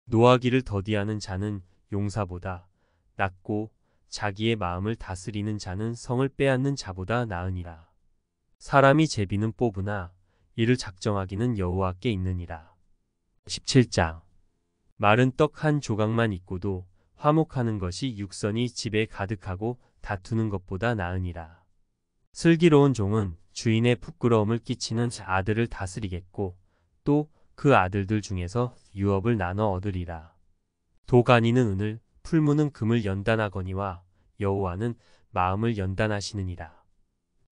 노하기를 더디하는 자는 용사보다 낫고 자기의 마음을 다스리는 자는 성을 빼앗는 자보다 나으니라. 사람이 제비는 뽑으나 이를 작정하기는 여호와께 있느니라. 17장. 마른 떡 한 조각만 있고도 화목하는 것이 육선이 집에 가득하고 다투는 것보다 나으니라. 슬기로운 종은 주인의 부끄러움을 끼치는 아들을 다스리겠고 또 그 아들들 중에서 유업을 나눠 얻으리라. 도가니는 은을 풀무는 금을 연단하거니와 여호와는 마음을 연단하시느니라.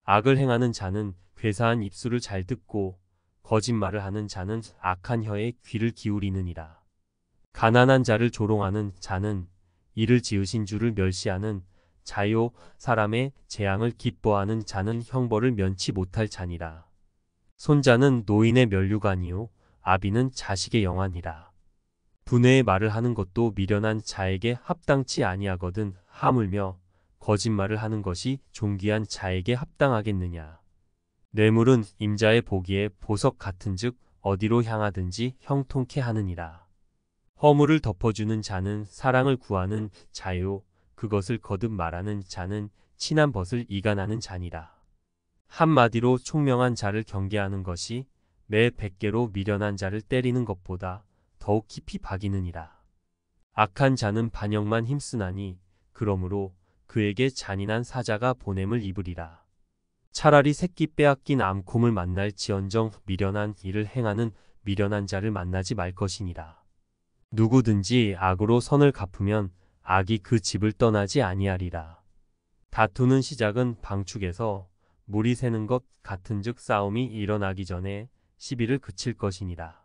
악을 행하는 자는 괴사한 입술을 잘 듣고 거짓말을 하는 자는 악한 혀에 귀를 기울이느니라. 가난한 자를 조롱하는 자는 이를 지으신 주를 멸시하는 자요 사람의 재앙을 기뻐하는 자는 형벌을 면치 못할 자니라. 손자는 노인의 면류관이요 아비는 자식의 영화니라. 분해의 말을 하는 것도 미련한 자에게 합당치 아니하거든 하물며 거짓말을 하는 것이 존귀한 자에게 합당하겠느냐. 뇌물은 임자의 보기에 보석 같은즉 어디로 향하든지 형통케 하느니라. 허물을 덮어주는 자는 사랑을 구하는 자요, 그것을 거듭 말하는 자는 친한 벗을 이간하는 자니라. 한마디로 총명한 자를 경계하는 것이 매 100개로 미련한 자를 때리는 것보다 더욱 깊이 박이느니라. 악한 자는 반역만 힘쓰나니 그러므로 그에게 잔인한 사자가 보냄을 입으리라. 차라리 새끼 빼앗긴 암곰을 만날지언정 미련한 일을 행하는 미련한 자를 만나지 말 것이니라. 누구든지 악으로 선을 갚으면 악이 그 집을 떠나지 아니하리라. 다투는 시작은 방축에서 물이 새는 것 같은즉 싸움이 일어나기 전에 시비를 그칠 것이니라.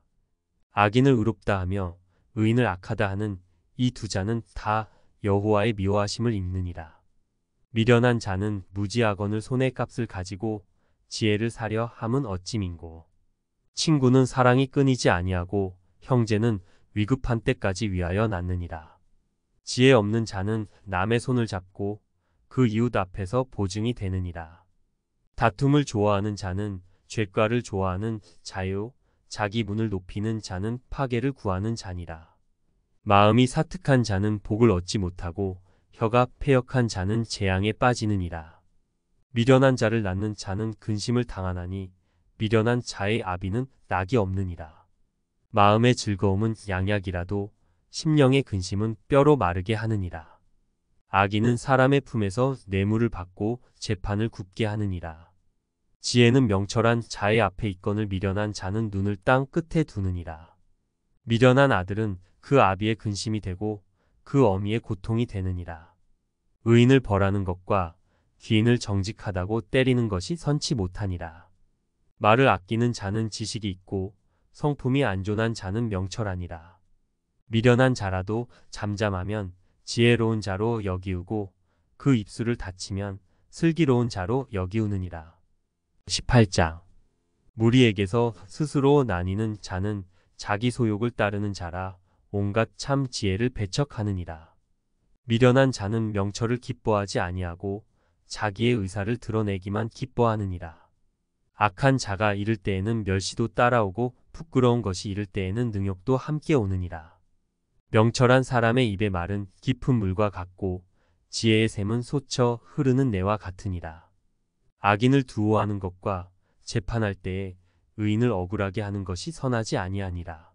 악인을 의롭다 하며 의인을 악하다 하는 이 두 자는 다 여호와의 미워하심을 입느니라. 미련한 자는 무지하거늘 손에 값을 가지고 지혜를 사려 함은 어찌민고. 친구는 사랑이 끊이지 아니하고 형제는 위급한 때까지 위하여 낳느니라. 지혜 없는 자는 남의 손을 잡고 그 이웃 앞에서 보증이 되느니라. 다툼을 좋아하는 자는 죄과를 좋아하는 자요, 자기 문을 높이는 자는 파괴를 구하는 자니라. 마음이 사특한 자는 복을 얻지 못하고 혀가 패역한 자는 재앙에 빠지느니라. 미련한 자를 낳는 자는 근심을 당하나니 미련한 자의 아비는 낙이 없느니라. 마음의 즐거움은 양약이라도 심령의 근심은 뼈로 마르게 하느니라. 악인은 사람의 품에서 뇌물을 받고 재판을 굽게 하느니라. 지혜는 명철한 자의 앞에 있거늘 미련한 자는 눈을 땅 끝에 두느니라. 미련한 아들은 그 아비의 근심이 되고 그 어미의 고통이 되느니라. 의인을 벌하는 것과 귀인을 정직하다고 때리는 것이 선치 못하니라. 말을 아끼는 자는 지식이 있고 성품이 안전한 자는 명철하니라. 미련한 자라도 잠잠하면 지혜로운 자로 여기우고 그 입술을 닫히면 슬기로운 자로 여기우느니라. 18장. 무리에게서 스스로 나뉘는 자는 자기 소욕을 따르는 자라 온갖 참 지혜를 배척하느니라. 미련한 자는 명철을 기뻐하지 아니하고 자기의 의사를 드러내기만 기뻐하느니라. 악한 자가 이를 때에는 멸시도 따라오고 부끄러운 것이 이를 때에는 능욕도 함께 오느니라. 명철한 사람의 입의 말은 깊은 물과 같고 지혜의 샘은 솟쳐 흐르는 내와 같으니라. 악인을 두어하는 것과 재판할 때에 의인을 억울하게 하는 것이 선하지 아니하니라.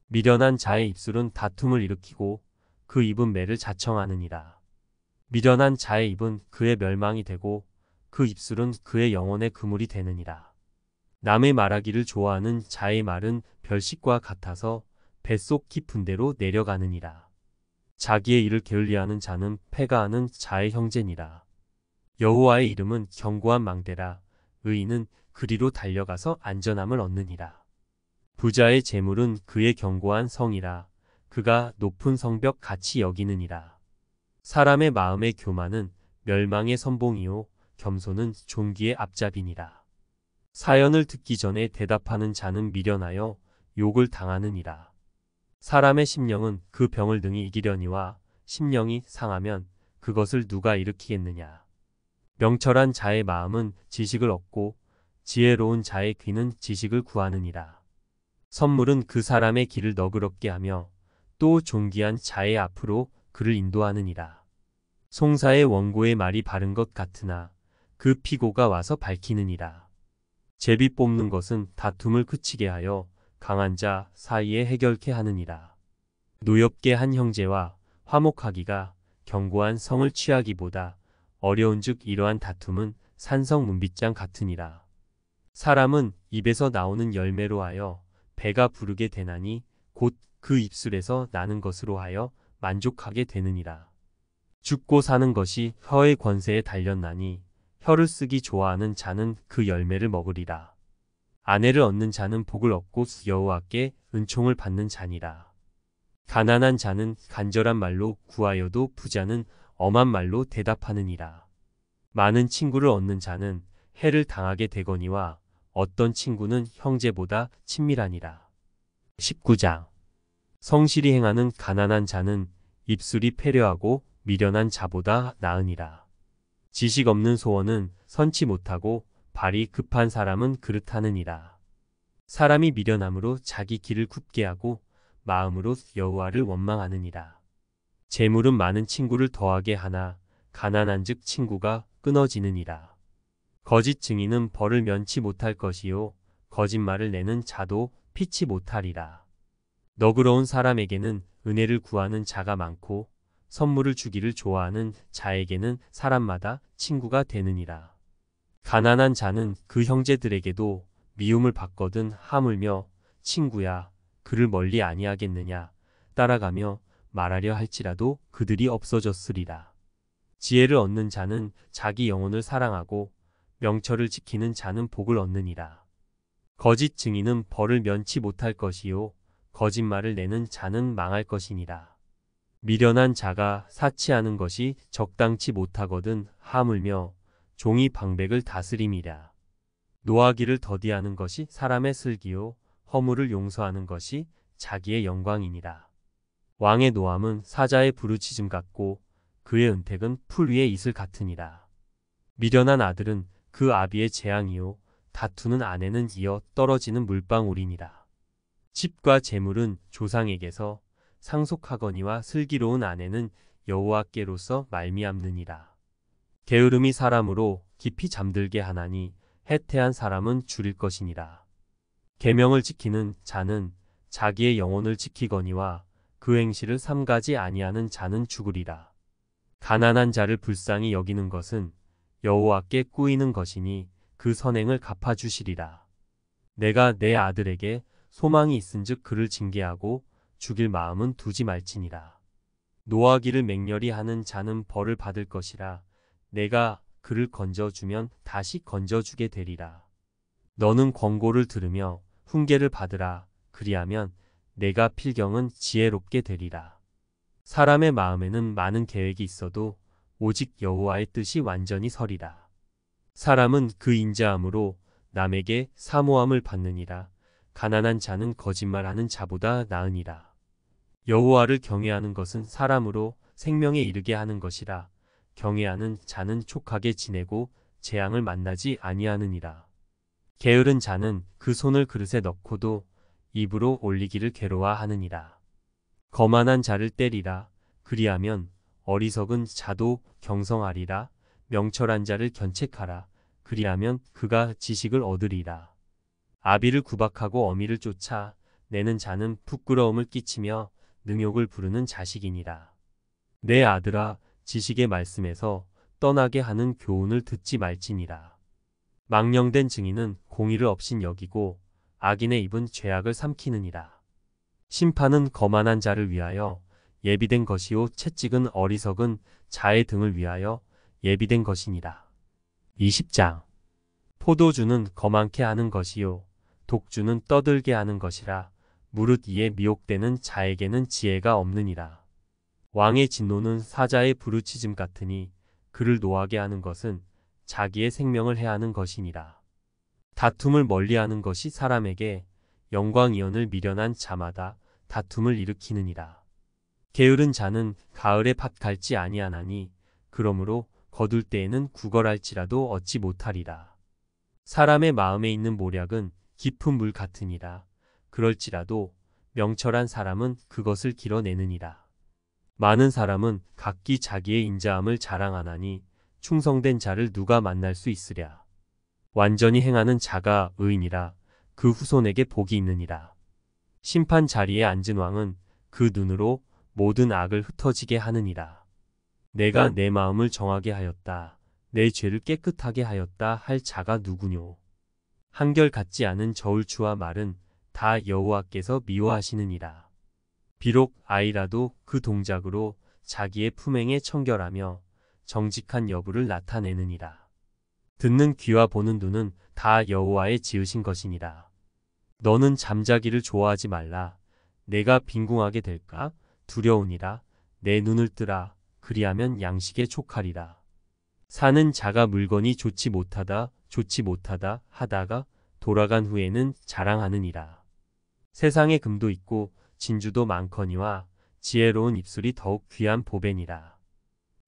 미련한 자의 입술은 다툼을 일으키고 그 입은 매를 자청하느니라. 미련한 자의 입은 그의 멸망이 되고 그 입술은 그의 영혼의 그물이 되느니라. 남의 말하기를 좋아하는 자의 말은 별식과 같아서 뱃속 깊은 데로 내려가느니라. 자기의 일을 게을리하는 자는 패가하는 자의 형제니라. 여호와의 이름은 견고한 망대라. 의인은 그리로 달려가서 안전함을 얻느니라. 부자의 재물은 그의 견고한 성이라. 그가 높은 성벽 같이 여기느니라. 사람의 마음의 교만은 멸망의 선봉이요 겸손은 존귀의 앞잡이니라. 사연을 듣기 전에 대답하는 자는 미련하여 욕을 당하느니라. 사람의 심령은 그 병을 능히 이기려니와 심령이 상하면 그것을 누가 일으키겠느냐. 명철한 자의 마음은 지식을 얻고 지혜로운 자의 귀는 지식을 구하느니라. 선물은 그 사람의 길을 너그럽게 하며 또 존귀한 자의 앞으로 그를 인도하느니라. 송사의 원고의 말이 바른 것 같으나 그 피고가 와서 밝히느니라. 제비 뽑는 것은 다툼을 그치게 하여 강한 자 사이에 해결케 하느니라. 노엽게 한 형제와 화목하기가 견고한 성을 취하기보다 어려운즉 이러한 다툼은 산성 문빗장 같으니라. 사람은 입에서 나오는 열매로 하여 배가 부르게 되나니 곧 그 입술에서 나는 것으로 하여 만족하게 되느니라. 죽고 사는 것이 혀의 권세에 달렸나니 혀를 쓰기 좋아하는 자는 그 열매를 먹으리라. 아내를 얻는 자는 복을 얻고 여호와께 은총을 받는 자니라. 가난한 자는 간절한 말로 구하여도 부자는 엄한 말로 대답하느니라. 많은 친구를 얻는 자는 해를 당하게 되거니와 어떤 친구는 형제보다 친밀하니라. 19장. 성실히 행하는 가난한 자는 입술이 패려하고 미련한 자보다 나으니라. 지식 없는 소원은 선치 못하고 발이 급한 사람은 그릇하느니라. 사람이 미련함으로 자기 길을 굽게 하고 마음으로 여호와를 원망하느니라. 재물은 많은 친구를 더하게 하나 가난한즉 친구가 끊어지느니라. 거짓 증인은 벌을 면치 못할 것이요 거짓말을 내는 자도 피치 못하리라. 너그러운 사람에게는 은혜를 구하는 자가 많고 선물을 주기를 좋아하는 자에게는 사람마다 친구가 되느니라. 가난한 자는 그 형제들에게도 미움을 받거든 하물며 친구야 그를 멀리 아니하겠느냐 따라가며 말하려 할지라도 그들이 없어졌으리라. 지혜를 얻는 자는 자기 영혼을 사랑하고 명철을 지키는 자는 복을 얻느니라. 거짓 증인은 벌을 면치 못할 것이요 거짓말을 내는 자는 망할 것이니라. 미련한 자가 사치하는 것이 적당치 못하거든 하물며 종이 방백을 다스림이라. 노하기를 더디하는 것이 사람의 슬기요 허물을 용서하는 것이 자기의 영광이니라. 왕의 노함은 사자의 부르짖음 같고 그의 은택은 풀 위의 이슬 같으니라. 미련한 아들은 그 아비의 재앙이요 다투는 아내는 이어 떨어지는 물방울이니라. 집과 재물은 조상에게서 상속하거니와 슬기로운 아내는 여호와께로서 말미암느니라. 게으름이 사람으로 깊이 잠들게 하나니 해태한 사람은 줄일 것이니라. 계명을 지키는 자는 자기의 영혼을 지키거니와 그 행실을 삼가지 아니하는 자는 죽으리라. 가난한 자를 불쌍히 여기는 것은 여호와께 꾸이는 것이니 그 선행을 갚아주시리라. 내가 내 아들에게 소망이 있은즉 그를 징계하고 죽일 마음은 두지 말지니라. 노하기를 맹렬히 하는 자는 벌을 받을 것이라. 내가 그를 건져주면 다시 건져주게 되리라. 너는 권고를 들으며 훈계를 받으라. 그리하면 내가 필경은 지혜롭게 되리라. 사람의 마음에는 많은 계획이 있어도 오직 여호와의 뜻이 완전히 서리라. 사람은 그 인자함으로 남에게 사모함을 받느니라. 가난한 자는 거짓말하는 자보다 나으니라. 여호와를 경외하는 것은 사람으로 생명에 이르게 하는 것이라. 경외하는 자는 촉하게 지내고 재앙을 만나지 아니하느니라. 게으른 자는 그 손을 그릇에 넣고도 입으로 올리기를 괴로워하느니라. 거만한 자를 때리라. 그리하면 어리석은 자도 경성하리라. 명철한 자를 견책하라. 그리하면 그가 지식을 얻으리라. 아비를 구박하고 어미를 쫓아 내는 자는 부끄러움을 끼치며 능욕을 부르는 자식이니라. 내 아들아 지식의 말씀에서 떠나게 하는 교훈을 듣지 말지니라. 망령된 증인은 공의를 없인 여기고 악인의 입은 죄악을 삼키느니라. 심판은 거만한 자를 위하여 예비된 것이요 채찍은 어리석은 자의 등을 위하여 예비된 것이니라. 20장 포도주는 거만케 하는 것이요 독주는 떠들게 하는 것이라. 무릇 이에 미혹되는 자에게는 지혜가 없느니라. 왕의 진노는 사자의 부르짖음 같으니 그를 노하게 하는 것은 자기의 생명을 해하는 것이니라. 다툼을 멀리하는 것이 사람에게 영광이언을 미련한 자마다 다툼을 일으키느니라. 게으른 자는 가을에 밭 갈지 아니하나니 그러므로 거둘 때에는 구걸할지라도 얻지 못하리라. 사람의 마음에 있는 모략은 깊은 물 같으니라. 그럴지라도 명철한 사람은 그것을 길어내느니라. 많은 사람은 각기 자기의 인자함을 자랑하나니 충성된 자를 누가 만날 수 있으랴. 완전히 행하는 자가 의인이라. 그 후손에게 복이 있느니라. 심판 자리에 앉은 왕은 그 눈으로 모든 악을 흩어지게 하느니라. 내가 내 마음을 정하게 하였다. 내 죄를 깨끗하게 하였다 할 자가 누구뇨. 한결같지 않은 저울추와 말은 다 여호와께서 미워하시느니라. 비록 아이라도 그 동작으로 자기의 품행에 청결하며 정직한 여부를 나타내느니라. 듣는 귀와 보는 눈은 다 여호와의 지으신 것이니라. 너는 잠자기를 좋아하지 말라. 내가 빈궁하게 될까 두려우니라. 내 눈을 뜨라. 그리하면 양식에 촉하리라. 사는 자가 물건이 좋지 못하다 하다가 돌아간 후에는 자랑하느니라. 세상에 금도 있고 진주도 많거니와 지혜로운 입술이 더욱 귀한 보배니라.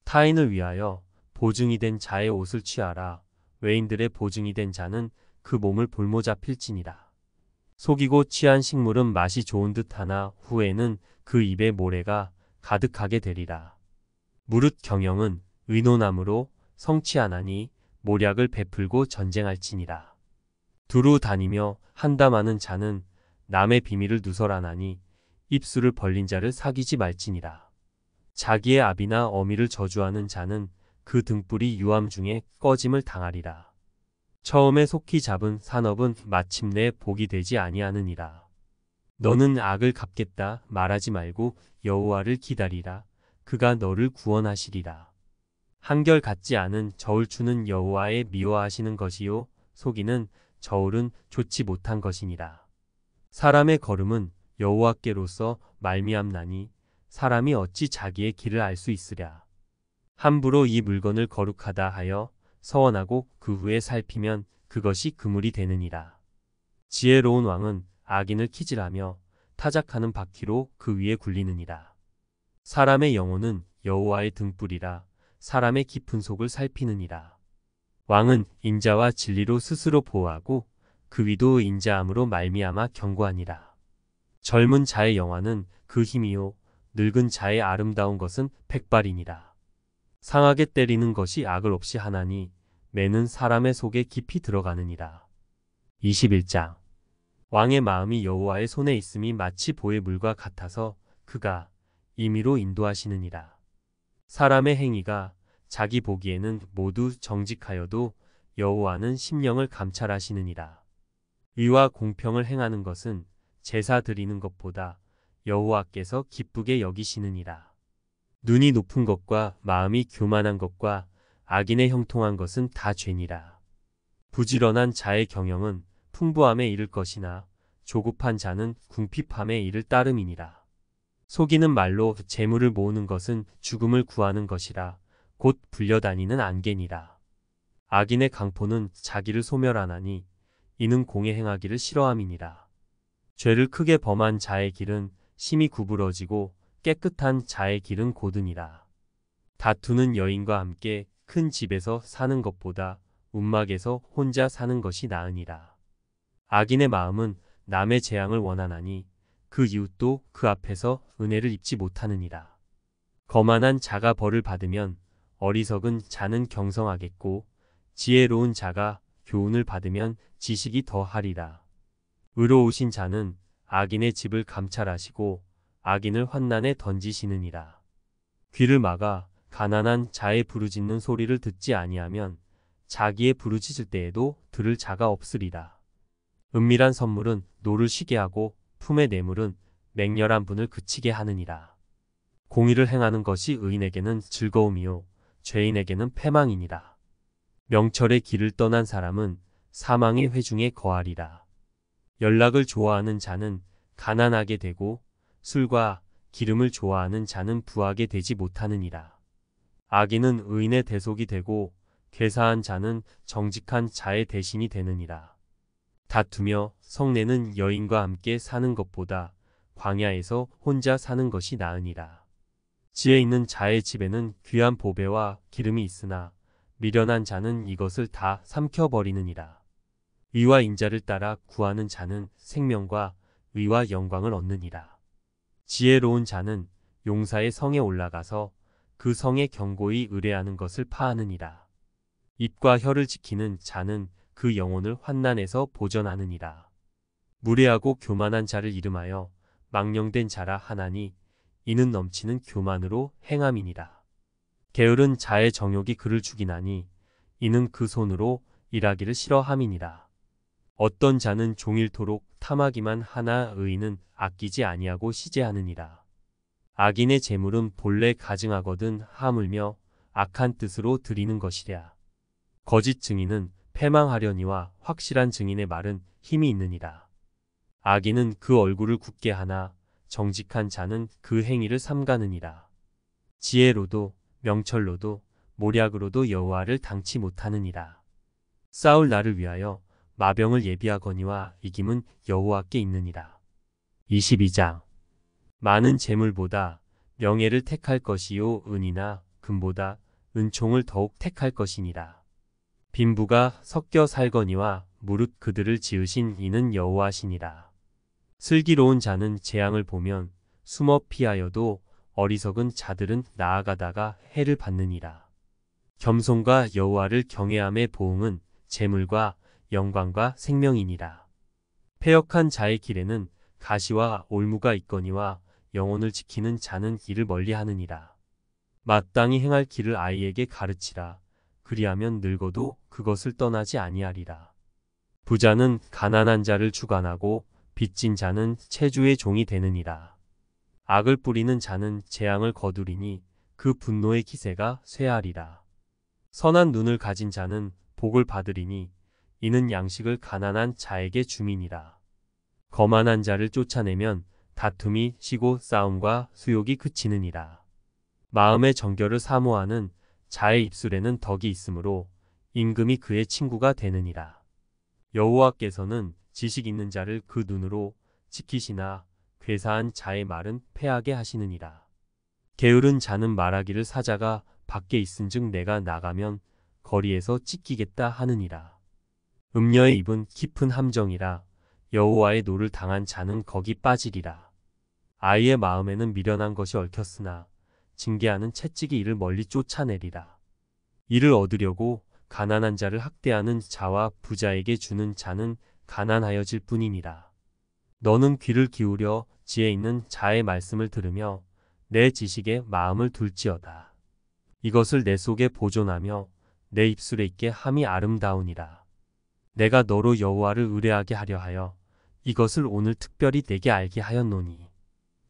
타인을 위하여 보증이 된 자의 옷을 취하라. 외인들의 보증이 된 자는 그 몸을 볼모잡힐지니라. 속이고 취한 식물은 맛이 좋은 듯하나 후에는 그 입에 모래가 가득하게 되리라. 무릇 경영은 의논함으로 성취하나니 모략을 베풀고 전쟁할지니라. 두루 다니며 한담하는 자는 남의 비밀을 누설하나니 입술을 벌린 자를 사귀지 말지니라. 자기의 아비나 어미를 저주하는 자는 그 등불이 유암 중에 꺼짐을 당하리라. 처음에 속히 잡은 산업은 마침내 복이 되지 아니하느니라. 너는 악을 갚겠다 말하지 말고 여호와를 기다리라. 그가 너를 구원하시리라. 한결 같지 않은 저울 추는 여호와의 미워하시는 것이요 속이는 저울은 좋지 못한 것이니라. 사람의 걸음은 여호와께로서 말미암나니 사람이 어찌 자기의 길을 알 수 있으랴. 함부로 이 물건을 거룩하다 하여 서원하고 그 후에 살피면 그것이 그물이 되느니라. 지혜로운 왕은 악인을 키질하며 타작하는 바퀴로 그 위에 굴리느니라. 사람의 영혼은 여호와의 등불이라. 사람의 깊은 속을 살피느니라. 왕은 인자와 진리로 스스로 보호하고 그 위도 인자함으로 말미암아 경고하니라. 젊은 자의 영화는 그 힘이요 늙은 자의 아름다운 것은 백발이니라. 상하게 때리는 것이 악을 없이 하나니 매는 사람의 속에 깊이 들어가느니라. 21장. 왕의 마음이 여호와의 손에 있음이 마치 보의 물과 같아서 그가 임의로 인도하시느니라. 사람의 행위가 자기 보기에는 모두 정직하여도 여호와는 심령을 감찰하시느니라. 의와 공평을 행하는 것은 제사 드리는 것보다 여호와께서 기쁘게 여기시느니라. 눈이 높은 것과 마음이 교만한 것과 악인의 형통한 것은 다 죄니라. 부지런한 자의 경영은 풍부함에 이를 것이나 조급한 자는 궁핍함에 이를 따름이니라. 속이는 말로 재물을 모으는 것은 죽음을 구하는 것이라. 곧 불려다니는 안개니라. 악인의 강포는 자기를 소멸하나니 이는 공에 행하기를 싫어함이니라. 죄를 크게 범한 자의 길은 심히 구부러지고 깨끗한 자의 길은 고드니라. 다투는 여인과 함께 큰 집에서 사는 것보다 움막에서 혼자 사는 것이 나으니라. 악인의 마음은 남의 재앙을 원하나니 그 이웃도 그 앞에서 은혜를 입지 못하느니라. 거만한 자가 벌을 받으면 어리석은 자는 경성하겠고 지혜로운 자가 교훈을 받으면 지식이 더하리라. 의로우신 자는 악인의 집을 감찰하시고 악인을 환난에 던지시느니라. 귀를 막아 가난한 자의 부르짖는 소리를 듣지 아니하면 자기의 부르짖을 때에도 들을 자가 없으리라. 은밀한 선물은 노를 쉬게 하고 품의 뇌물은 맹렬한 분을 그치게 하느니라. 공의를 행하는 것이 의인에게는 즐거움이요 죄인에게는 패망이니라. 명철의 길을 떠난 사람은 사망의 회중에 거하리라. 연락을 좋아하는 자는 가난하게 되고 술과 기름을 좋아하는 자는 부하게 되지 못하느니라. 악인은 의인의 대속이 되고 괴사한 자는 정직한 자의 대신이 되느니라. 다투며 성내는 여인과 함께 사는 것보다 광야에서 혼자 사는 것이 나으니라. 지혜 있는 자의 집에는 귀한 보배와 기름이 있으나 미련한 자는 이것을 다 삼켜버리느니라. 의와 인자를 따라 구하는 자는 생명과 의와 영광을 얻느니라. 지혜로운 자는 용사의 성에 올라가서 그 성에 경고히 의뢰하는 것을 파하느니라. 입과 혀를 지키는 자는 그 영혼을 환난에서 보전하느니라. 무례하고 교만한 자를 이름하여 망령된 자라 하나니 이는 넘치는 교만으로 행함이니라. 게으른 자의 정욕이 그를 죽이나니 이는 그 손으로 일하기를 싫어함이니라. 어떤 자는 종일토록 탐하기만 하나 의인은 아끼지 아니하고 시제하느니라. 악인의 재물은 본래 가증하거든 하물며 악한 뜻으로 드리는 것이랴. 거짓 증인은 패망하려니와 확실한 증인의 말은 힘이 있느니라. 악인은 그 얼굴을 굳게 하나 정직한 자는 그 행위를 삼가느니라. 지혜로도 명철로도 모략으로도 여호와를 당치 못하느니라. 싸울 날을 위하여 마병을 예비하거니와 이김은 여호와께 있느니라. 22장. 많은 재물보다 명예를 택할 것이요 은이나 금보다 은총을 더욱 택할 것이니라. 빈부가 섞여 살거니와 무릇 그들을 지으신 이는 여호와시니라. 슬기로운 자는 재앙을 보면 숨어 피하여도 어리석은 자들은 나아가다가 해를 받느니라. 겸손과 여호와를 경외함의 보응은 재물과 영광과 생명이니라. 패역한 자의 길에는 가시와 올무가 있거니와 영혼을 지키는 자는 이를 멀리하느니라. 마땅히 행할 길을 아이에게 가르치라. 그리하면 늙어도 그것을 떠나지 아니하리라. 부자는 가난한 자를 주관하고 빚진 자는 채주의 종이 되느니라. 악을 뿌리는 자는 재앙을 거두리니 그 분노의 기세가 쇠하리라. 선한 눈을 가진 자는 복을 받으리니 이는 양식을 가난한 자에게 줌이니라. 거만한 자를 쫓아내면 다툼이 쉬고 싸움과 수욕이 그치느니라. 마음의 정결을 사모하는 자의 입술에는 덕이 있으므로 임금이 그의 친구가 되느니라. 여호와께서는 지식 있는 자를 그 눈으로 지키시나 괴사한 자의 말은 패하게 하시느니라. 게으른 자는 말하기를 사자가 밖에 있은즉 내가 나가면 거리에서 찢기겠다 하느니라. 음녀의 입은 깊은 함정이라. 여호와의 노를 당한 자는 거기 빠지리라. 아이의 마음에는 미련한 것이 얽혔으나 징계하는 채찍이 이를 멀리 쫓아내리라. 이를 얻으려고 가난한 자를 학대하는 자와 부자에게 주는 자는 가난하여질 뿐이니라. 너는 귀를 기울여 지혜 있는 자의 말씀을 들으며 내 지식에 마음을 둘지어다. 이것을 내 속에 보존하며 내 입술에 있게 함이 아름다우니라. 내가 너로 여호와를 의뢰하게 하려 하여 이것을 오늘 특별히 내게 알게 하였노니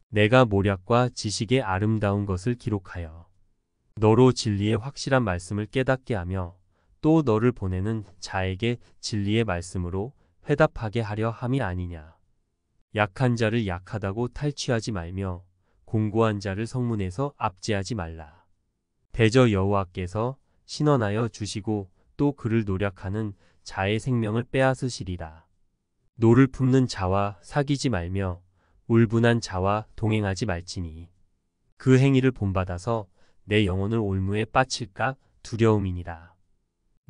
내가 모략과 지식의 아름다운 것을 기록하여 너로 진리의 확실한 말씀을 깨닫게 하며 또 너를 보내는 자에게 진리의 말씀으로 회답하게 하려 함이 아니냐. 약한 자를 약하다고 탈취하지 말며 공고한 자를 성문에서 압제하지 말라. 대저 여호와께서 신원하여 주시고 또 그를 노력하는 자의 생명을 빼앗으시리라. 노를 품는 자와 사귀지 말며 울분한 자와 동행하지 말지니 그 행위를 본받아서 내 영혼을 올무에 빠칠까 두려움이니라.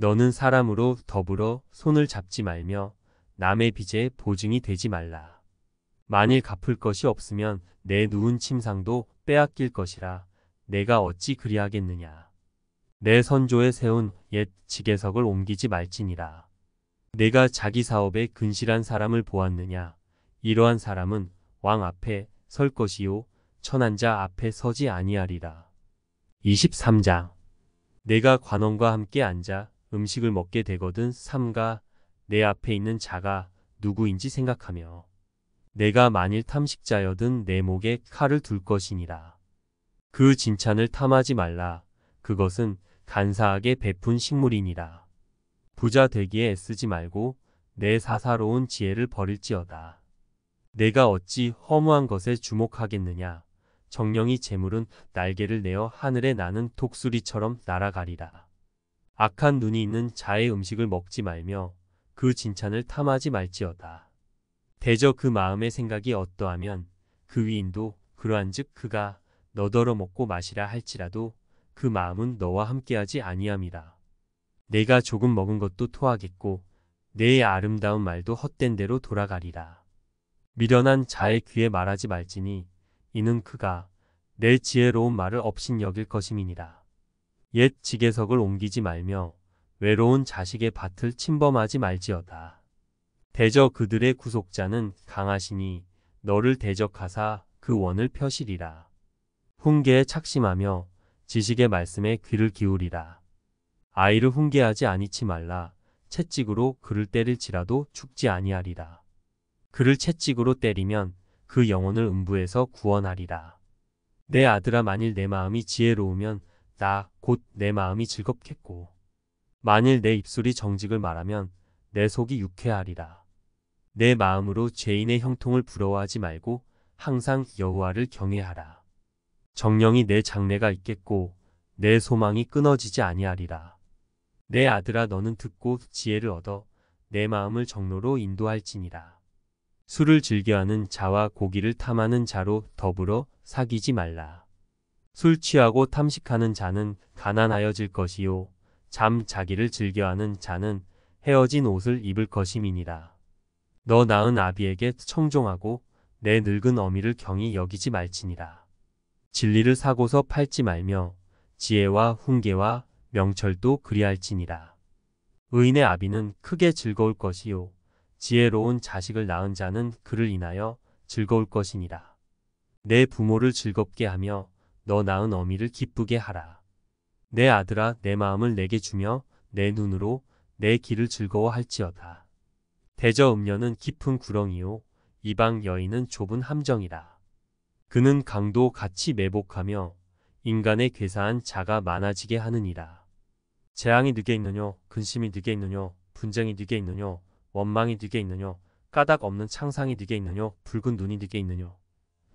너는 사람으로 더불어 손을 잡지 말며 남의 빚에 보증이 되지 말라. 만일 갚을 것이 없으면 내 누운 침상도 빼앗길 것이라. 내가 어찌 그리하겠느냐. 내 선조에 세운 옛 지계석을 옮기지 말지니라. 내가 자기 사업에 근실한 사람을 보았느냐. 이러한 사람은 왕 앞에 설 것이요 천한 자 앞에 서지 아니하리라. 23장. 내가 관원과 함께 앉아 음식을 먹게 되거든 삼가 내 앞에 있는 자가 누구인지 생각하며 내가 만일 탐식자여든 내 목에 칼을 둘 것이니라. 그 진찬을 탐하지 말라. 그것은 간사하게 베푼 식물이니라. 부자 되기에 애쓰지 말고 내 사사로운 지혜를 버릴지어다. 내가 어찌 허무한 것에 주목하겠느냐. 정령이 재물은 날개를 내어 하늘에 나는 독수리처럼 날아가리라. 악한 눈이 있는 자의 음식을 먹지 말며 그 진찬을 탐하지 말지어다. 대저 그 마음의 생각이 어떠하면 그 위인도 그러한즉 그가 너더러 먹고 마시라 할지라도 그 마음은 너와 함께하지 아니함이라. 내가 조금 먹은 것도 토하겠고 내 아름다운 말도 헛된 대로 돌아가리라. 미련한 자의 귀에 말하지 말지니 이는 그가 내 지혜로운 말을 업신여길 것임이니라. 옛 지계석을 옮기지 말며 외로운 자식의 밭을 침범하지 말지어다. 대저 그들의 구속자는 강하시니 너를 대적하사 그 원을 펴시리라. 훈계에 착심하며 지식의 말씀에 귀를 기울이라. 아이를 훈계하지 아니치 말라. 채찍으로 그를 때릴지라도 죽지 아니하리라. 그를 채찍으로 때리면 그 영혼을 음부에서 구원하리라. 내 아들아 만일 내 마음이 지혜로우면 나 곧 내 마음이 즐겁겠고 만일 내 입술이 정직을 말하면 내 속이 유쾌하리라. 내 마음으로 죄인의 형통을 부러워하지 말고 항상 여호와를 경외하라. 정령이 내 장래가 있겠고 내 소망이 끊어지지 아니하리라. 내 아들아 너는 듣고 지혜를 얻어 내 마음을 정로로 인도할지니라. 술을 즐겨하는 자와 고기를 탐하는 자로 더불어 사귀지 말라. 술 취하고 탐식하는 자는 가난하여질 것이요 잠 자기를 즐겨하는 자는 헤어진 옷을 입을 것임이니라. 너 낳은 아비에게 청종하고 내 늙은 어미를 경히 여기지 말지니라. 진리를 사고서 팔지 말며 지혜와 훈계와 명철도 그리할지니라. 의인의 아비는 크게 즐거울 것이요 지혜로운 자식을 낳은 자는 그를 인하여 즐거울 것이니라. 내 부모를 즐겁게 하며 너 낳은 어미를 기쁘게 하라. 내 아들아 내 마음을 내게 주며 내 눈으로 내 길을 즐거워할지어다. 대저 음녀는 깊은 구렁이요 이방 여인은 좁은 함정이라. 그는 강도 같이 매복하며 인간의 괴사한 자가 많아지게 하느니라. 재앙이 네게 있느뇨 근심이 네게 있느뇨 분쟁이 네게 있느뇨 원망이 네게 있느뇨 까닭 없는 창상이 네게 있느뇨 붉은 눈이 네게 있느뇨.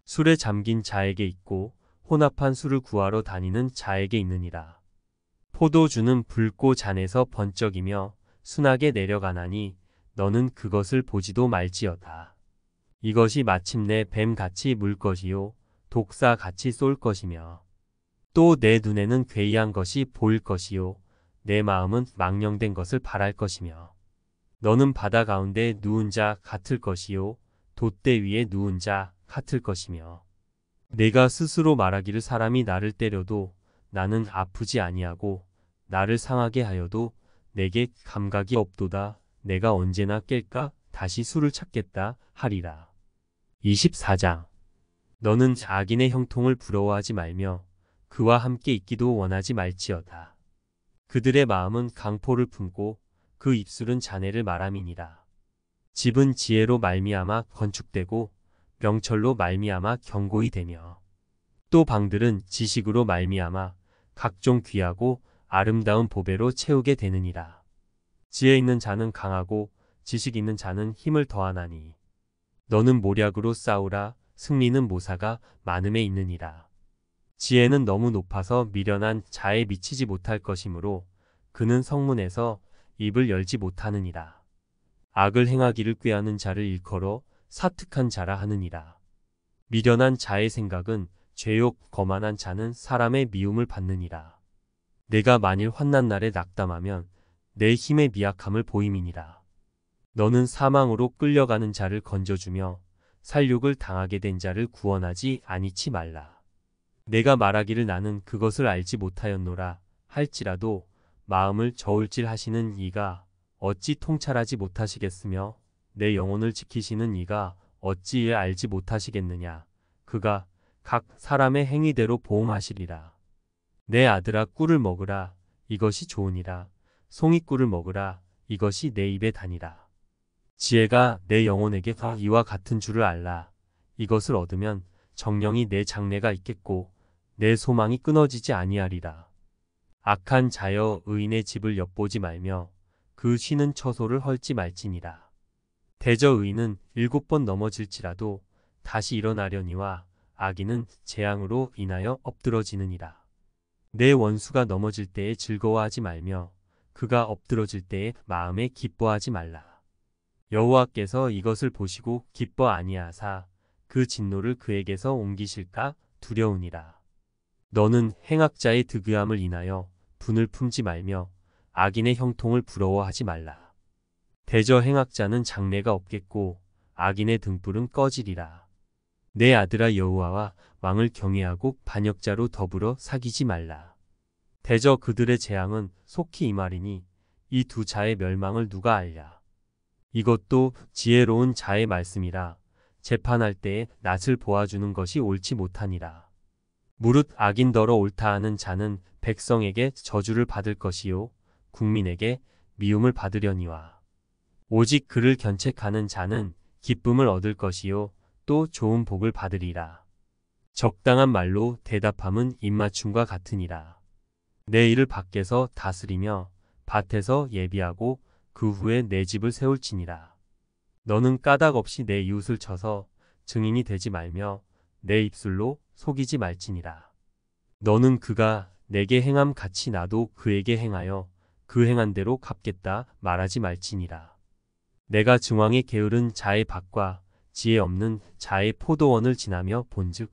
술에 잠긴 자에게 있고 혼합한 술을 구하러 다니는 자에게 있느니라. 포도주는 붉고 잔에서 번쩍이며 순하게 내려가나니 너는 그것을 보지도 말지어다. 이것이 마침내 뱀같이 물 것이요 독사같이 쏠 것이며 또 내 눈에는 괴이한 것이 보일 것이요 내 마음은 망령된 것을 바랄 것이며 너는 바다 가운데 누운 자 같을 것이요 돛대 위에 누운 자 같을 것이며 내가 스스로 말하기를 사람이 나를 때려도 나는 아프지 아니하고 나를 상하게 하여도 내게 감각이 없도다. 내가 언제나 깰까 다시 술을 찾겠다 하리라. 24장 너는 악인의 형통을 부러워하지 말며 그와 함께 있기도 원하지 말지어다. 그들의 마음은 강포를 품고 그 입술은 잔해를 말함이니라. 집은 지혜로 말미암아 건축되고 명철로 말미암아 견고히 되며 또 방들은 지식으로 말미암아 각종 귀하고 아름다운 보배로 채우게 되느니라. 지혜 있는 자는 강하고 지식 있는 자는 힘을 더하나니 너는 모략으로 싸우라. 승리는 모사가 많음에 있느니라. 지혜는 너무 높아서 미련한 자에 미치지 못할 것이므로 그는 성문에서 입을 열지 못하느니라. 악을 행하기를 꾀하는 자를 일컬어 사특한 자라 하느니라. 미련한 자의 생각은 죄욕 거만한 자는 사람의 미움을 받느니라. 내가 만일 환난 날에 낙담하면 내 힘의 미약함을 보임이니라. 너는 사망으로 끌려가는 자를 건져주며 살육을 당하게 된 자를 구원하지 아니치 말라. 내가 말하기를 나는 그것을 알지 못하였노라 할지라도 마음을 저울질 하시는 이가 어찌 통찰하지 못하시겠으며 내 영혼을 지키시는 이가 어찌 알지 못하시겠느냐. 그가 각 사람의 행위대로 보응하시리라. 내 아들아 꿀을 먹으라. 이것이 좋으니라. 송이꿀을 먹으라. 이것이 내 입에 다니라. 지혜가 내 영혼에게 이와 같은 줄을 알라. 이것을 얻으면 정령이 내 장래가 있겠고 내 소망이 끊어지지 아니하리라. 악한 자여 의인의 집을 엿보지 말며 그 쉬는 처소를 헐지 말지니라. 대저 의인은 7번 넘어질지라도 다시 일어나려니와 악인은 재앙으로 인하여 엎드러지느니라. 내 원수가 넘어질 때에 즐거워하지 말며 그가 엎드러질 때에 마음에 기뻐하지 말라. 여호와께서 이것을 보시고 기뻐 아니하사 그 진노를 그에게서 옮기실까 두려우니라. 너는 행악자의 득의함을 인하여 분을 품지 말며 악인의 형통을 부러워하지 말라. 대저 행악자는 장래가 없겠고 악인의 등불은 꺼지리라. 내 아들아 여호와와 왕을 경외하고 반역자로 더불어 사귀지 말라. 대저 그들의 재앙은 속히 임하리니 이 두 자의 멸망을 누가 알랴. 이것도 지혜로운 자의 말씀이라. 재판할 때에 낯을 보아주는 것이 옳지 못하니라. 무릇 악인더러 옳다 하는 자는 백성에게 저주를 받을 것이요 국민에게 미움을 받으려니와 오직 그를 견책하는 자는 기쁨을 얻을 것이요 또 좋은 복을 받으리라. 적당한 말로 대답함은 입맞춤과 같으니라. 내 일을 밖에서 다스리며 밭에서 예비하고 그 후에 내 집을 세울지니라. 너는 까닭 없이 내 이웃을 쳐서 증인이 되지 말며 내 입술로 속이지 말지니라. 너는 그가 내게 행함 같이 나도 그에게 행하여 그 행한 대로 갚겠다 말하지 말지니라. 내가 증왕에 게으른 자의 밭과 지혜 없는 자의 포도원을 지나며 본즉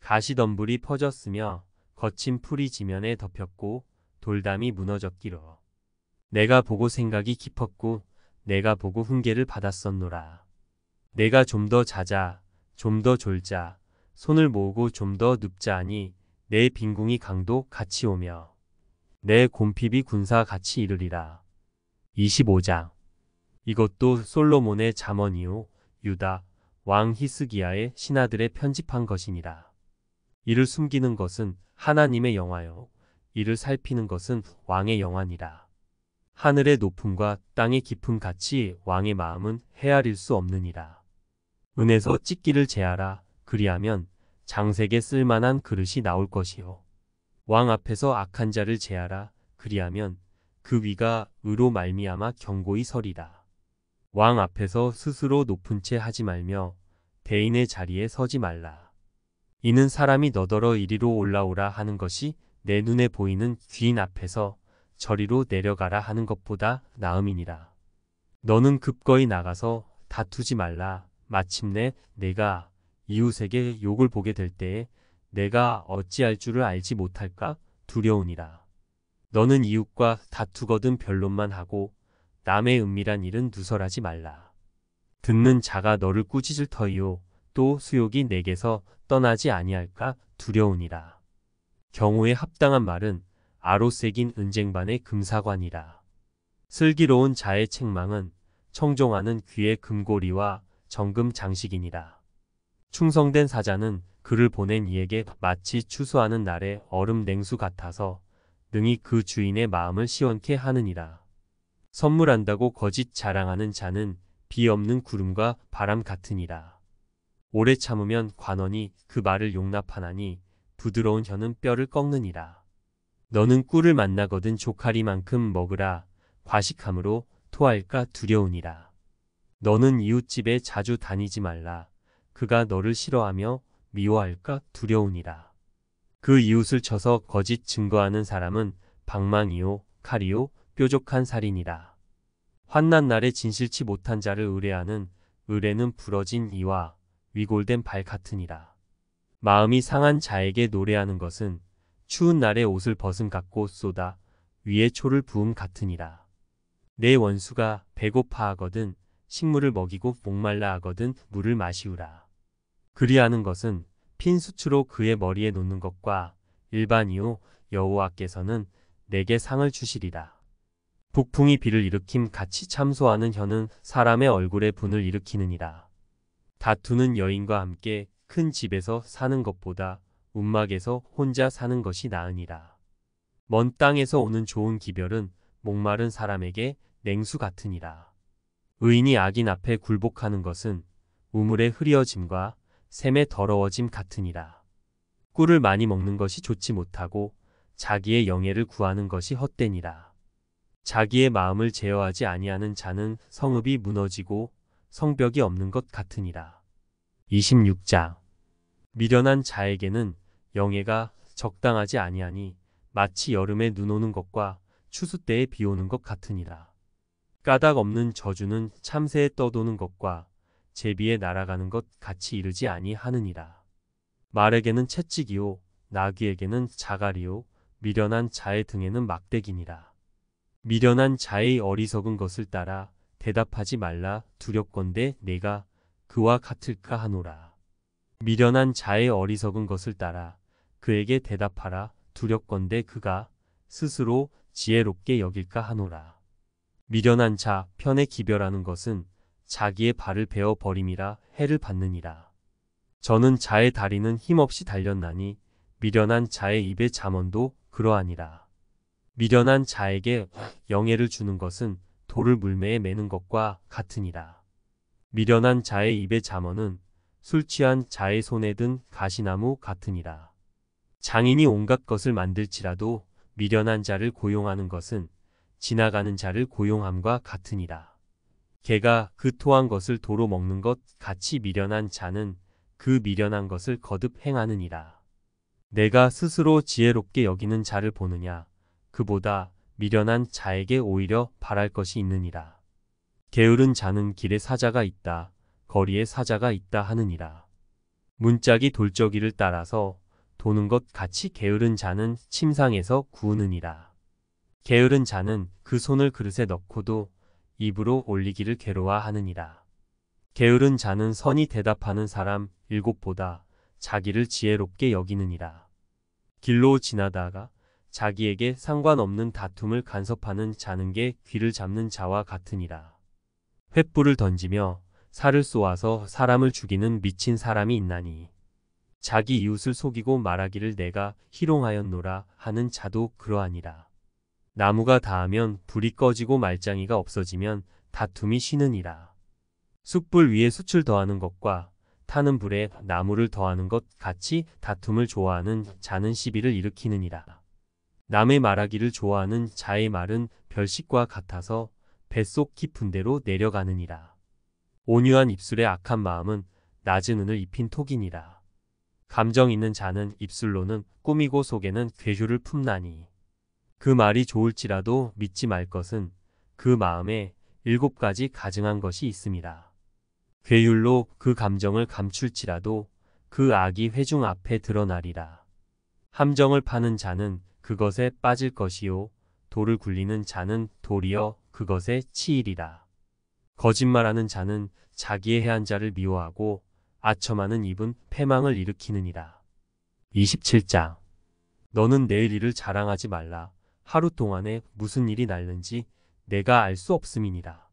가시덤불이 퍼졌으며 거친 풀이 지면에 덮였고 돌담이 무너졌기로. 내가 보고 생각이 깊었고 내가 보고 훈계를 받았었노라. 내가 좀 더 자자, 좀 더 졸자, 손을 모으고 좀 더 눕자 하니 내 빈궁이 강도 같이 오며 내 곰핍이 군사 같이 이르리라. 25장. 이것도 솔로몬의 잠언이요 유다 왕 히스기야의 신하들의 편집한 것이니라. 이를 숨기는 것은 하나님의 영화요 이를 살피는 것은 왕의 영화니라. 하늘의 높음과 땅의 깊음 같이 왕의 마음은 헤아릴 수 없느니라. 은에서 찢기를 제하라. 그리하면 장색에 쓸만한 그릇이 나올 것이요. 왕 앞에서 악한 자를 제하라. 그리하면 그 위가 의로 말미암아 견고히 서리라. 왕 앞에서 스스로 높은 채 하지 말며 대인의 자리에 서지 말라. 이는 사람이 너더러 이리로 올라오라 하는 것이 내 눈에 보이는 귀인 앞에서 저리로 내려가라 하는 것보다 나음이니라. 너는 급거이 나가서 다투지 말라. 마침내 내가 이웃에게 욕을 보게 될 때에 내가 어찌할 줄을 알지 못할까 두려우니라. 너는 이웃과 다투거든 변론만 하고 남의 은밀한 일은 누설하지 말라. 듣는 자가 너를 꾸짖을 터이요 또 수욕이 내게서 떠나지 아니할까 두려우니라. 경우에 합당한 말은 아로새긴 은쟁반의 금사관이라. 슬기로운 자의 책망은 청종하는 귀의 금고리와 정금 장식이니라. 충성된 사자는 그를 보낸 이에게 마치 추수하는 날의 얼음 냉수 같아서 능히 그 주인의 마음을 시원케 하느니라. 선물한다고 거짓 자랑하는 자는 비 없는 구름과 바람 같으니라. 오래 참으면 관원이 그 말을 용납하나니 부드러운 혀는 뼈를 꺾느니라. 너는 꿀을 만나거든 조카리만큼 먹으라. 과식함으로 토할까 두려우니라. 너는 이웃집에 자주 다니지 말라. 그가 너를 싫어하며 미워할까 두려우니라. 그 이웃을 쳐서 거짓 증거하는 사람은 방망이요 칼이요 뾰족한 살이니라. 환난 날에 진실치 못한 자를 의뢰하는 의뢰는 부러진 이와 위골된 발 같으니라. 마음이 상한 자에게 노래하는 것은 추운 날에 옷을 벗음 같고 쏟아 위에 초를 부음 같으니라. 내 원수가 배고파하거든 식물을 먹이고 목말라 하거든 물을 마시우라. 그리하는 것은 핀 수치로 그의 머리에 놓는 것과 일반이요 여호와께서는 내게 상을 주시리라. 북풍이 비를 일으킴 같이 참소하는 혀는 사람의 얼굴에 분을 일으키느니라. 다투는 여인과 함께 큰 집에서 사는 것보다 움막에서 혼자 사는 것이 나으니라. 먼 땅에서 오는 좋은 기별은 목마른 사람에게 냉수 같으니라. 의인이 악인 앞에 굴복하는 것은 우물의 흐리어짐과 샘의 더러워짐 같으니라. 꿀을 많이 먹는 것이 좋지 못하고 자기의 영예를 구하는 것이 헛되니라. 자기의 마음을 제어하지 아니하는 자는 성읍이 무너지고 성벽이 없는 것 같으니라. 26장. 미련한 자에게는 영예가 적당하지 아니하니 마치 여름에 눈 오는 것과 추수 때에 비 오는 것 같으니라. 까닭 없는 저주는 참새에 떠도는 것과 제비에 날아가는 것 같이 이르지 아니하느니라. 말에게는 채찍이요 나귀에게는 자갈이요 미련한 자의 등에는 막대기니라. 미련한 자의 어리석은 것을 따라 대답하지 말라. 두렵건대 내가 그와 같을까 하노라. 미련한 자의 어리석은 것을 따라 그에게 대답하라. 두렵건대 그가 스스로 지혜롭게 여길까 하노라. 미련한 자 편에 기별하는 것은 자기의 발을 베어 버림이라 해를 받느니라. 저는 자의 다리는 힘없이 달렸나니 미련한 자의 입의 잠언도 그러하니라. 미련한 자에게 영예를 주는 것은 돌을 물매에 매는 것과 같으니라. 미련한 자의 입의 잠언은 술 취한 자의 손에 든 가시나무 같으니라. 장인이 온갖 것을 만들지라도 미련한 자를 고용하는 것은 지나가는 자를 고용함과 같으니라. 개가 그 토한 것을 도로 먹는 것 같이 미련한 자는 그 미련한 것을 거듭 행하느니라. 내가 스스로 지혜롭게 여기는 자를 보느냐 그보다 미련한 자에게 오히려 바랄 것이 있느니라. 게으른 자는 길에 사자가 있다 거리에 사자가 있다 하느니라. 문짝이 돌적이를 따라서 도는 것 같이 게으른 자는 침상에서 구우느니라. 게으른 자는 그 손을 그릇에 넣고도 입으로 올리기를 괴로워하느니라. 게으른 자는 선이 대답하는 사람 7보다 자기를 지혜롭게 여기느니라. 길로 지나다가 자기에게 상관없는 다툼을 간섭하는 자는 게 귀를 잡는 자와 같으니라. 횃불을 던지며 살을 쏘아서 사람을 죽이는 미친 사람이 있나니 자기 이웃을 속이고 말하기를 내가 희롱하였노라 하는 자도 그러하니라. 나무가 닿으면 불이 꺼지고 말짱이가 없어지면 다툼이 쉬느니라. 숯불 위에 숯을 더하는 것과 타는 불에 나무를 더하는 것 같이 다툼을 좋아하는 자는 시비를 일으키느니라. 남의 말하기를 좋아하는 자의 말은 별식과 같아서 뱃속 깊은 데로 내려가느니라. 온유한 입술의 악한 마음은 낮은 은을 입힌 톡이니라. 감정 있는 자는 입술로는 꾸미고 속에는 괴휴를 품나니 그 말이 좋을지라도 믿지 말 것은 그 마음에 7가지 가증한 것이 있음이라. 괴율로 그 감정을 감출지라도 그 악이 회중 앞에 드러나리라. 함정을 파는 자는 그것에 빠질 것이요 돌을 굴리는 자는 도리어 그것에 치이리라. 거짓말하는 자는 자기의 해한 자를 미워하고 아첨하는 입은 패망을 일으키느니라. 27장. 너는 내일 일을 자랑하지 말라. 하루 동안에 무슨 일이 날는지 내가 알 수 없음이니라.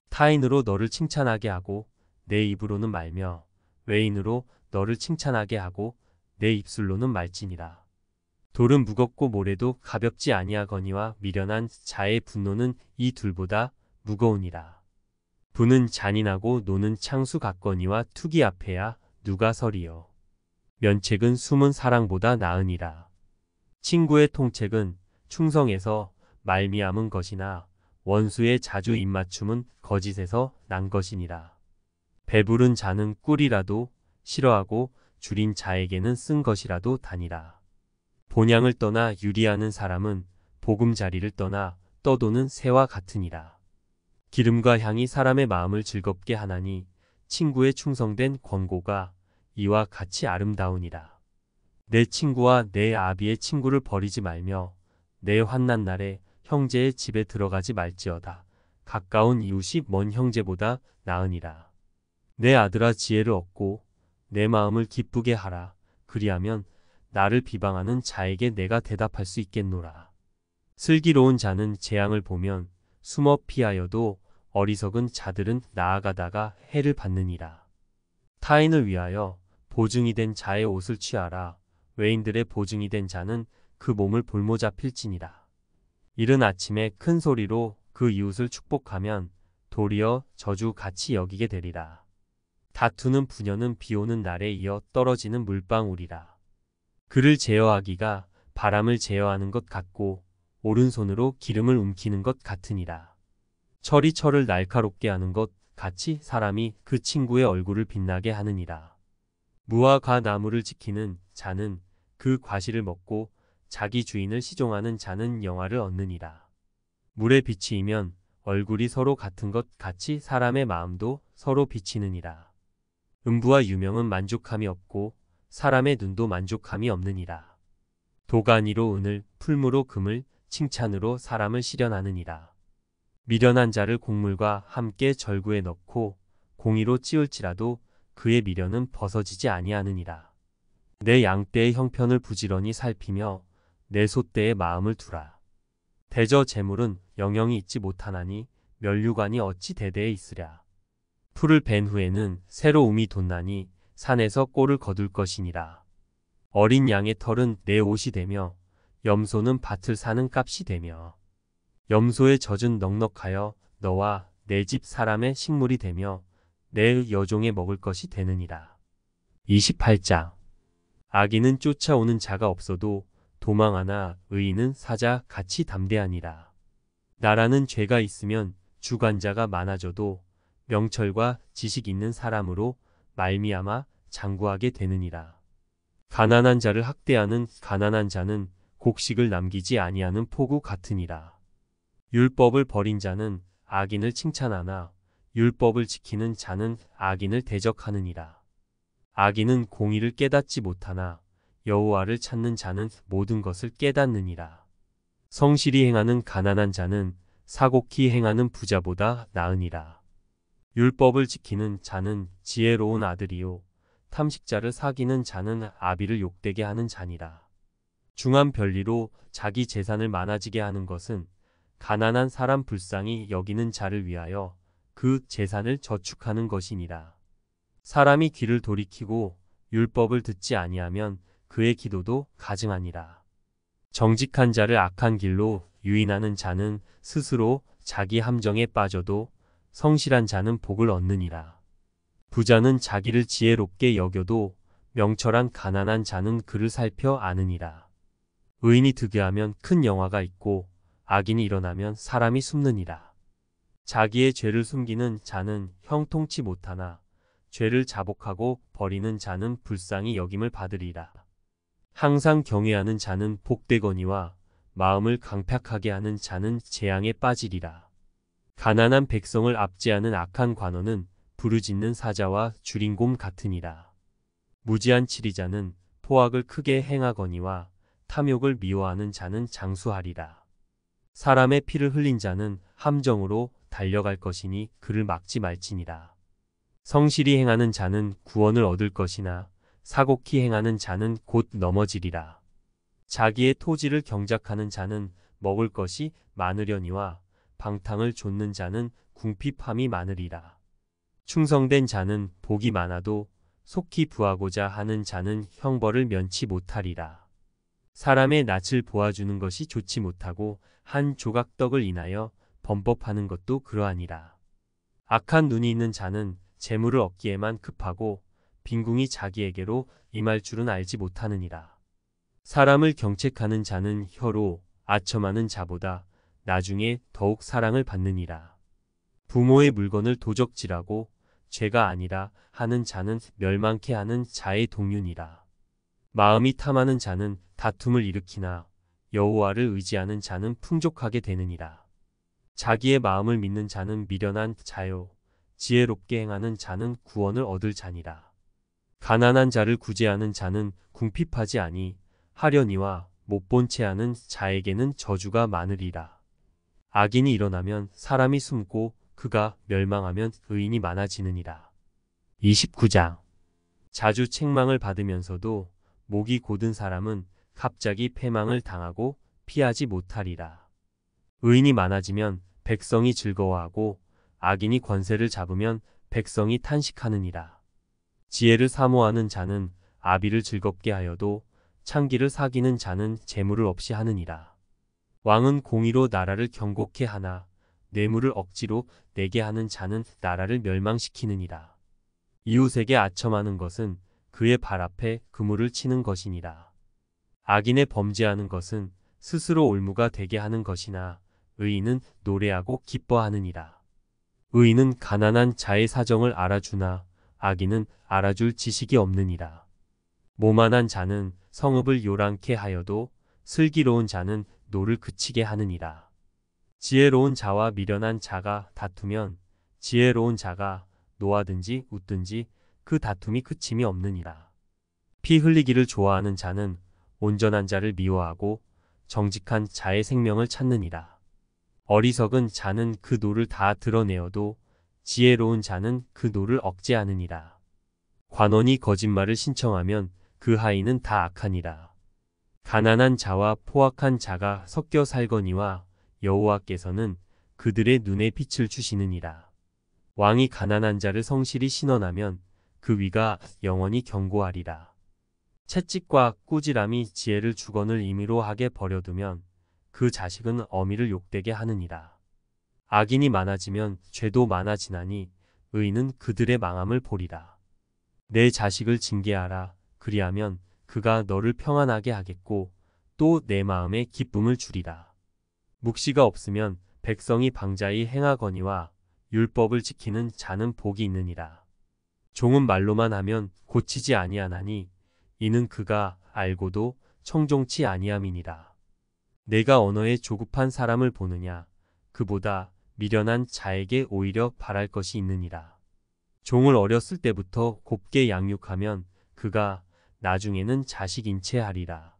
타인으로 너를 칭찬하게 하고 내 입으로는 말며 외인으로 너를 칭찬하게 하고 내 입술로는 말지니라. 돌은 무겁고 모래도 가볍지 아니하거니와 미련한 자의 분노는 이 둘보다 무거우니라. 부는 잔인하고 노는 창수 같거니와 투기 앞에야 누가 서리요. 면책은 숨은 사랑보다 나으니라. 친구의 통책은 충성에서 말미암은 것이나 원수의 자주 입맞춤은 거짓에서 난 것이니라. 배부른 자는 꿀이라도 싫어하고 줄인 자에게는 쓴 것이라도 다니라. 본향을 떠나 유리하는 사람은 보금자리를 떠나 떠도는 새와 같으니라. 기름과 향이 사람의 마음을 즐겁게 하나니 친구의 충성된 권고가 이와 같이 아름다우니라. 내 친구와 내 아비의 친구를 버리지 말며 내 환난 날에 형제의 집에 들어가지 말지어다. 가까운 이웃이 먼 형제보다 나으니라. 내 아들아 지혜를 얻고 내 마음을 기쁘게 하라. 그리하면 나를 비방하는 자에게 내가 대답할 수 있겠노라. 슬기로운 자는 재앙을 보면 숨어 피하여도 어리석은 자들은 나아가다가 해를 받느니라. 타인을 위하여 보증이 된 자의 옷을 취하라. 외인들의 보증이 된 자는 그 몸을 볼모잡힐지니라. 이른 아침에 큰 소리로 그 이웃을 축복하면 도리어 저주같이 여기게 되리라. 다투는 부녀는 비오는 날에 이어 떨어지는 물방울이라. 그를 제어하기가 바람을 제어하는 것 같고 오른손으로 기름을 움키는 것 같으니라. 철이 철을 날카롭게 하는 것 같이 사람이 그 친구의 얼굴을 빛나게 하느니라. 무화 과나무를 지키는 자는 그 과실을 먹고 자기 주인을 시종하는 자는 영화를 얻느니라. 물에 비치이면 얼굴이 서로 같은 것 같이 사람의 마음도 서로 비치느니라. 음부와 유명은 만족함이 없고 사람의 눈도 만족함이 없느니라. 도가니로 은을 풀무로 금을 칭찬으로 사람을 실현하느니라. 미련한 자를 곡물과 함께 절구에 넣고 공의로 찌울지라도 그의 미련은 벗어지지 아니하느니라. 내 양떼의 형편을 부지런히 살피며 내 소떼의 마음을 두라. 대저 재물은 영영이 있지 못하나니 면류관이 어찌 대대에 있으랴. 풀을 벤 후에는 새로 움이 돋나니 산에서 꼴을 거둘 것이니라. 어린 양의 털은 내 옷이 되며 염소는 밭을 사는 값이 되며 염소의 젖은 넉넉하여 너와 내 집 사람의 식물이 되며 내 여종의 먹을 것이 되느니라. 28장. 악인은 쫓아오는 자가 없어도 도망하나 의인은 사자 같이 담대하니라. 나라는 죄가 있으면 주관자가 많아져도 명철과 지식 있는 사람으로 말미암아 장구하게 되느니라. 가난한 자를 학대하는 가난한 자는 곡식을 남기지 아니하는 포구 같으니라. 율법을 버린 자는 악인을 칭찬하나 율법을 지키는 자는 악인을 대적하느니라. 악인은 공의를 깨닫지 못하나 여호와를 찾는 자는 모든 것을 깨닫느니라. 성실히 행하는 가난한 자는 사곡히 행하는 부자보다 나으니라. 율법을 지키는 자는 지혜로운 아들이요 탐식자를 사귀는 자는 아비를 욕되게 하는 자니라. 중한 별리로 자기 재산을 많아지게 하는 것은 가난한 사람 불쌍히 여기는 자를 위하여 그 재산을 저축하는 것이니라. 사람이 귀를 돌이키고 율법을 듣지 아니하면 그의 기도도 가증하니라. 정직한 자를 악한 길로 유인하는 자는 스스로 자기 함정에 빠져도 성실한 자는 복을 얻느니라. 부자는 자기를 지혜롭게 여겨도 명철한 가난한 자는 그를 살펴 아느니라. 의인이 득에하면 큰 영화가 있고 악인이 일어나면 사람이 숨느니라. 자기의 죄를 숨기는 자는 형통치 못하나 죄를 자복하고 버리는 자는 불쌍히 여김을 받으리라. 항상 경외하는 자는 복되거니와 마음을 강팍하게 하는 자는 재앙에 빠지리라. 가난한 백성을 압제하는 악한 관원은 부르짖는 사자와 주린곰 같으니라. 무지한 치리자는 포악을 크게 행하거니와 탐욕을 미워하는 자는 장수하리라. 사람의 피를 흘린 자는 함정으로 달려갈 것이니 그를 막지 말지니라. 성실히 행하는 자는 구원을 얻을 것이나 사곡히 행하는 자는 곧 넘어지리라. 자기의 토지를 경작하는 자는 먹을 것이 많으려니와 방탕을 좇는 자는 궁핍함이 많으리라. 충성된 자는 복이 많아도 속히 부하고자 하는 자는 형벌을 면치 못하리라. 사람의 낯을 보아주는 것이 좋지 못하고 한 조각 떡을 인하여 범법하는 것도 그러하니라. 악한 눈이 있는 자는 재물을 얻기에만 급하고 빈궁이 자기에게로 임할 줄은 알지 못하느니라. 사람을 경책하는 자는 혀로 아첨하는 자보다 나중에 더욱 사랑을 받느니라. 부모의 물건을 도적질하고 죄가 아니라 하는 자는 멸망케 하는 자의 동류니라. 마음이 탐하는 자는 다툼을 일으키나 여호와를 의지하는 자는 풍족하게 되느니라. 자기의 마음을 믿는 자는 미련한 자요 지혜롭게 행하는 자는 구원을 얻을 자니라. 가난한 자를 구제하는 자는 궁핍하지 아니 하려니와 못본 채 하는 자에게는 저주가 많으리라. 악인이 일어나면 사람이 숨고 그가 멸망하면 의인이 많아지느니라. 29장. 자주 책망을 받으면서도 목이 곧은 사람은 갑자기 패망을 당하고 피하지 못하리라. 의인이 많아지면 백성이 즐거워하고 악인이 권세를 잡으면 백성이 탄식하느니라. 지혜를 사모하는 자는 아비를 즐겁게 하여도 창기를 사귀는 자는 재물을 없이 하느니라. 왕은 공의로 나라를 경고케 하나 뇌물을 억지로 내게 하는 자는 나라를 멸망시키느니라. 이웃에게 아첨하는 것은 그의 발 앞에 그물을 치는 것이니라. 악인의 범죄하는 것은 스스로 올무가 되게 하는 것이나 의인은 노래하고 기뻐하느니라. 의인은 가난한 자의 사정을 알아주나 악인은 알아줄 지식이 없느니라. 모만한 자는 성읍을 요란케 하여도 슬기로운 자는 노를 그치게 하느니라. 지혜로운 자와 미련한 자가 다투면 지혜로운 자가 노하든지 웃든지 그 다툼이 그침이 없느니라. 피 흘리기를 좋아하는 자는 온전한 자를 미워하고 정직한 자의 생명을 찾느니라. 어리석은 자는 그 노를 다 드러내어도 지혜로운 자는 그 노를 억제하느니라. 관원이 거짓말을 신청하면 그 하인은 다 악하니라. 가난한 자와 포악한 자가 섞여 살거니와 여호와께서는 그들의 눈에 빛을 주시느니라. 왕이 가난한 자를 성실히 신원하면 그 위가 영원히 견고하리라. 채찍과 꾸지람이 지혜를 주건을 임의로 하게 버려두면 그 자식은 어미를 욕되게 하느니라. 악인이 많아지면 죄도 많아지나니 의인은 그들의 망함을 보리라. 내 자식을 징계하라. 그리하면 그가 너를 평안하게 하겠고 또 내 마음에 기쁨을 주리라. 묵시가 없으면 백성이 방자히 행하거니와 율법을 지키는 자는 복이 있느니라. 종은 말로만 하면 고치지 아니하나니 이는 그가 알고도 청종치 아니함이니라. 내가 언어에 조급한 사람을 보느냐 그보다 미련한 자에게 오히려 바랄 것이 있느니라. 종을 어렸을 때부터 곱게 양육하면 그가 나중에는 자식인 채 하리라.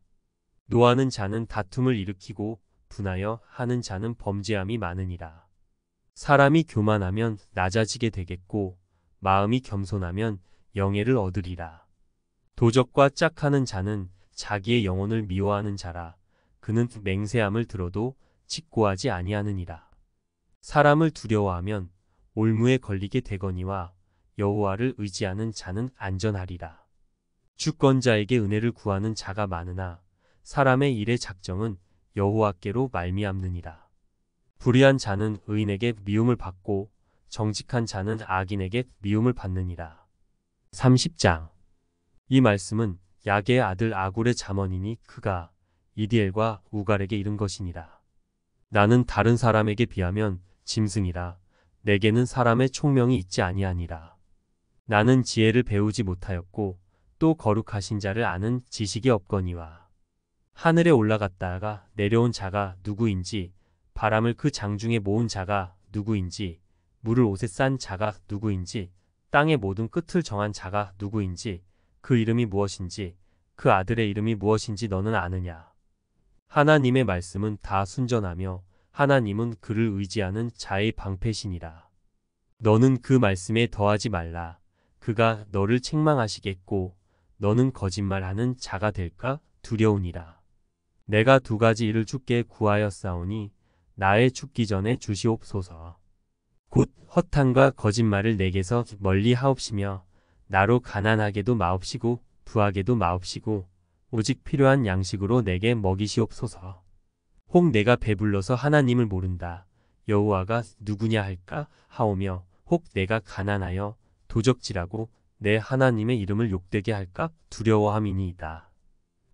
노하는 자는 다툼을 일으키고 분하여 하는 자는 범죄함이 많으니라. 사람이 교만하면 낮아지게 되겠고 마음이 겸손하면 영예를 얻으리라. 도적과 짝하는 자는 자기의 영혼을 미워하는 자라. 그는 맹세함을 들어도 직고하지 아니하느니라. 사람을 두려워하면 올무에 걸리게 되거니와 여호와를 의지하는 자는 안전하리라. 주권자에게 은혜를 구하는 자가 많으나 사람의 일의 작정은 여호와께로 말미암느니라. 불의한 자는 의인에게 미움을 받고 정직한 자는 악인에게 미움을 받느니라. 30장. 이 말씀은 야게의 아들 아굴의 잠언이니 그가 이디엘과 우갈에게 이른 것이니라. 나는 다른 사람에게 비하면 짐승이라. 내게는 사람의 총명이 있지 아니하니라. 나는 지혜를 배우지 못하였고 또 거룩하신 자를 아는 지식이 없거니와. 하늘에 올라갔다가 내려온 자가 누구인지, 바람을 그 장중에 모은 자가 누구인지, 물을 옷에 싼 자가 누구인지, 땅의 모든 끝을 정한 자가 누구인지, 그 이름이 무엇인지, 그 아들의 이름이 무엇인지 너는 아느냐. 하나님의 말씀은 다 순전하며 하나님은 그를 의지하는 자의 방패시니라. 너는 그 말씀에 더하지 말라. 그가 너를 책망하시겠고 너는 거짓말하는 자가 될까 두려우니라. 내가 두 가지 일을 주께 구하였사오니 나의 죽기 전에 주시옵소서. 곧 허탄과 거짓말을 내게서 멀리 하옵시며 나로 가난하게도 마옵시고 부하게도 마옵시고 오직 필요한 양식으로 내게 먹이시옵소서. 혹 내가 배불러서 하나님을 모른다. 여호와가 누구냐 할까 하오며 혹 내가 가난하여 도적질하고 내 하나님의 이름을 욕되게 할까 두려워함이니이다.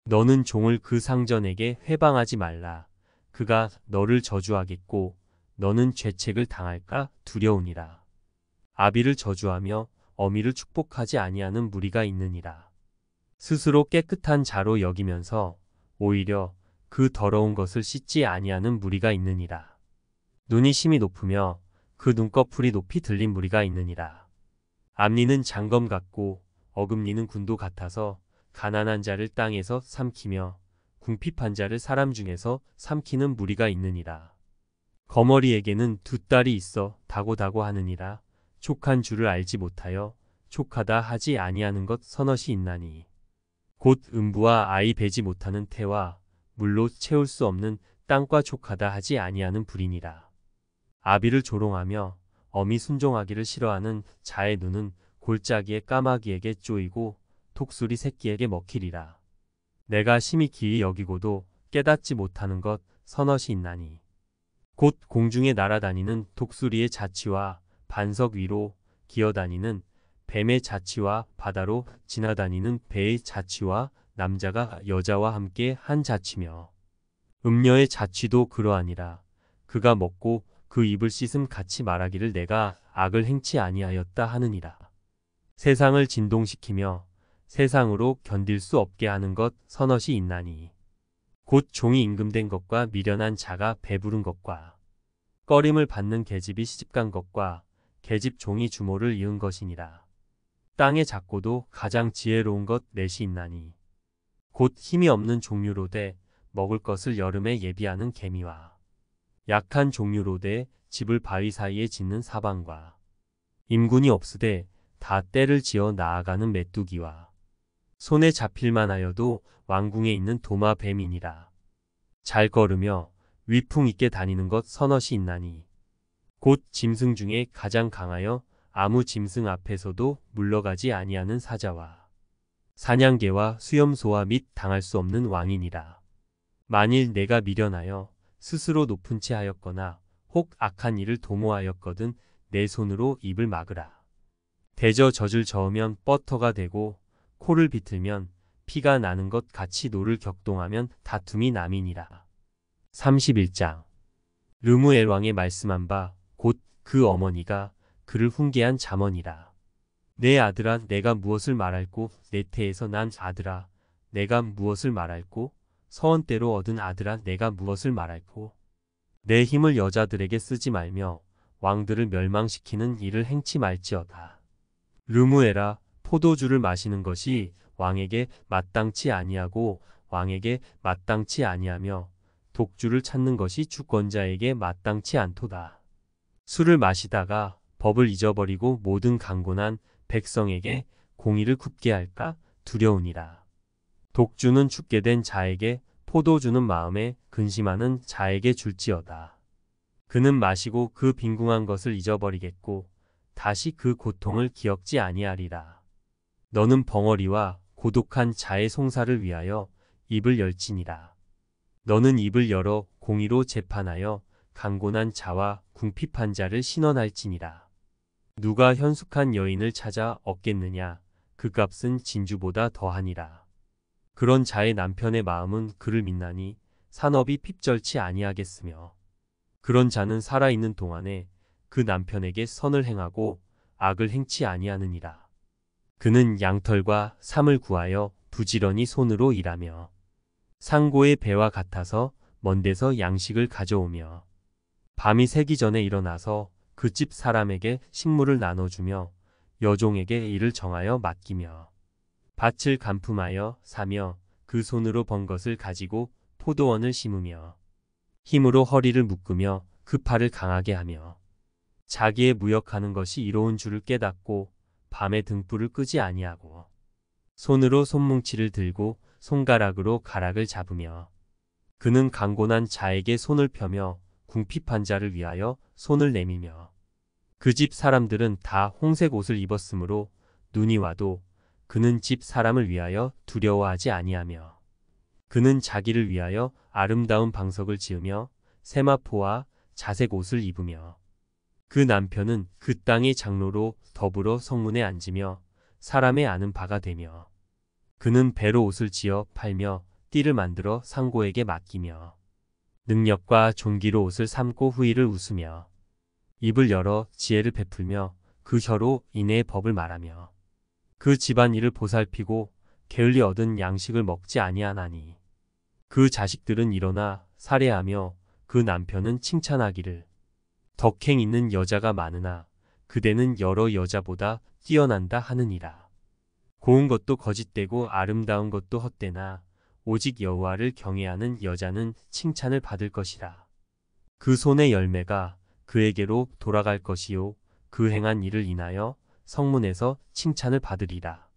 너는 종을 그 상전에게 회방하지 말라. 그가 너를 저주하겠고 너는 죄책을 당할까 두려우니라. 아비를 저주하며 어미를 축복하지 아니하는 무리가 있느니라. 스스로 깨끗한 자로 여기면서 오히려 그 더러운 것을 씻지 아니하는 무리가 있느니라. 눈이 심히 높으며 그 눈꺼풀이 높이 들린 무리가 있느니라. 앞니는 장검 같고 어금니는 군도 같아서 가난한 자를 땅에서 삼키며 궁핍한 자를 사람 중에서 삼키는 무리가 있느니라. 거머리에게는 두 딸이 있어 다고다고 하느니라. 촉한 줄을 알지 못하여 촉하다 하지 아니하는 것 서넛이 있나니. 곧 음부와 아이 베지 못하는 태와 물로 채울 수 없는 땅과 촉하다 하지 아니하는 불이니라. 아비를 조롱하며 어미 순종하기를 싫어하는 자의 눈은 골짜기의 까마귀에게 쪼이고 독수리 새끼에게 먹히리라. 내가 심히 기이 여기고도 깨닫지 못하는 것 서넛이 있나니. 곧 공중에 날아다니는 독수리의 자치와 반석 위로 기어다니는 뱀의 자치와 바다로 지나다니는 배의 자치와 남자가 여자와 함께 한 자치며 음녀의 자치도 그러하니라. 그가 먹고 그 입을 씻음 같이 말하기를 내가 악을 행치 아니하였다 하느니라. 세상을 진동시키며 세상으로 견딜 수 없게 하는 것 서넛이 있나니. 곧 종이 임금된 것과 미련한 자가 배부른 것과 꺼림을 받는 계집이 시집간 것과 계집 종이 주모를 이은 것이니라. 땅의 작고도 가장 지혜로운 것 넷이 있나니. 곧 힘이 없는 종류로되 먹을 것을 여름에 예비하는 개미와 약한 종류로되 집을 바위 사이에 짓는 사방과 임군이 없으되 다 때를 지어 나아가는 메뚜기와 손에 잡힐만 하여도 왕궁에 있는 도마뱀이니라. 잘 걸으며 위풍 있게 다니는 것 서넛이 있나니. 곧 짐승 중에 가장 강하여 아무 짐승 앞에서도 물러가지 아니하는 사자와 사냥개와 수염소와 및 당할 수 없는 왕이니라. 만일 내가 미련하여 스스로 높은 채 하였거나 혹 악한 일을 도모하였거든 내 손으로 입을 막으라. 대저 젖을 저으면 뻐터가 되고 코를 비틀면 피가 나는 것 같이 노를 격동하면 다툼이 남이니라. 31장. 르무엘 왕의 말씀한 바 곧 그 어머니가 그를 훈계한 잠언이라. 내 아들아 내가 무엇을 말할꼬 내 태에서 난 아들아 내가 무엇을 말할꼬 서원 때로 얻은 아들아 내가 무엇을 말할꼬. 내 힘을 여자들에게 쓰지 말며 왕들을 멸망시키는 일을 행치 말지어다. 르무에라, 포도주를 마시는 것이 왕에게 마땅치 아니하고 왕에게 마땅치 아니하며 독주를 찾는 것이 주권자에게 마땅치 않도다. 술을 마시다가 법을 잊어버리고 모든 강곤한 백성에게 공의를 굽게 할까 두려우니라. 독주는 죽게 된 자에게, 포도주는 마음에 근심하는 자에게 줄지어다. 그는 마시고 그 빈궁한 것을 잊어버리겠고 다시 그 고통을 기억지 아니하리라. 너는 벙어리와 고독한 자의 송사를 위하여 입을 열지니라. 너는 입을 열어 공의로 재판하여 강곤한 자와 궁핍한 자를 신원할지니라. 누가 현숙한 여인을 찾아 얻겠느냐? 그 값은 진주보다 더하니라. 그런 자의 남편의 마음은 그를 믿나니 산업이 핍절치 아니하겠으며, 그런 자는 살아있는 동안에 그 남편에게 선을 행하고 악을 행치 아니하느니라. 그는 양털과 삼을 구하여 부지런히 손으로 일하며 상고의 배와 같아서 먼 데서 양식을 가져오며 밤이 새기 전에 일어나서 그 집 사람에게 식물을 나눠주며 여종에게 일을 정하여 맡기며 밭을 간품하여 사며 그 손으로 번 것을 가지고 포도원을 심으며 힘으로 허리를 묶으며 그 팔을 강하게 하며 자기의 무역하는 것이 이로운 줄을 깨닫고 밤에 등불을 끄지 아니하고 손으로 손뭉치를 들고 손가락으로 가락을 잡으며 그는 강곤한 자에게 손을 펴며 궁핍한 자를 위하여 손을 내밀며 그 집 사람들은 다 홍색 옷을 입었으므로 눈이 와도 그는 집 사람을 위하여 두려워하지 아니하며 그는 자기를 위하여 아름다운 방석을 지으며 세마포와 자색 옷을 입으며 그 남편은 그 땅의 장로로 더불어 성문에 앉으며 사람의 아는 바가 되며 그는 배로 옷을 지어 팔며 띠를 만들어 상고에게 맡기며 능력과 존귀로 옷을 삼고 후일을 웃으며 입을 열어 지혜를 베풀며 그 혀로 인애의 법을 말하며 그 집안일을 보살피고 게을리 얻은 양식을 먹지 아니하나니 그 자식들은 일어나 살해하며 그 남편은 칭찬하기를 덕행 있는 여자가 많으나 그대는 여러 여자보다 뛰어난다 하느니라. 고운 것도 거짓되고 아름다운 것도 헛되나 오직 여호와를 경외하는 여자는 칭찬을 받을 것이라. 그 손의 열매가 그에게로 돌아갈 것이요 그 행한 일을 인하여 성문에서 칭찬을 받으리라.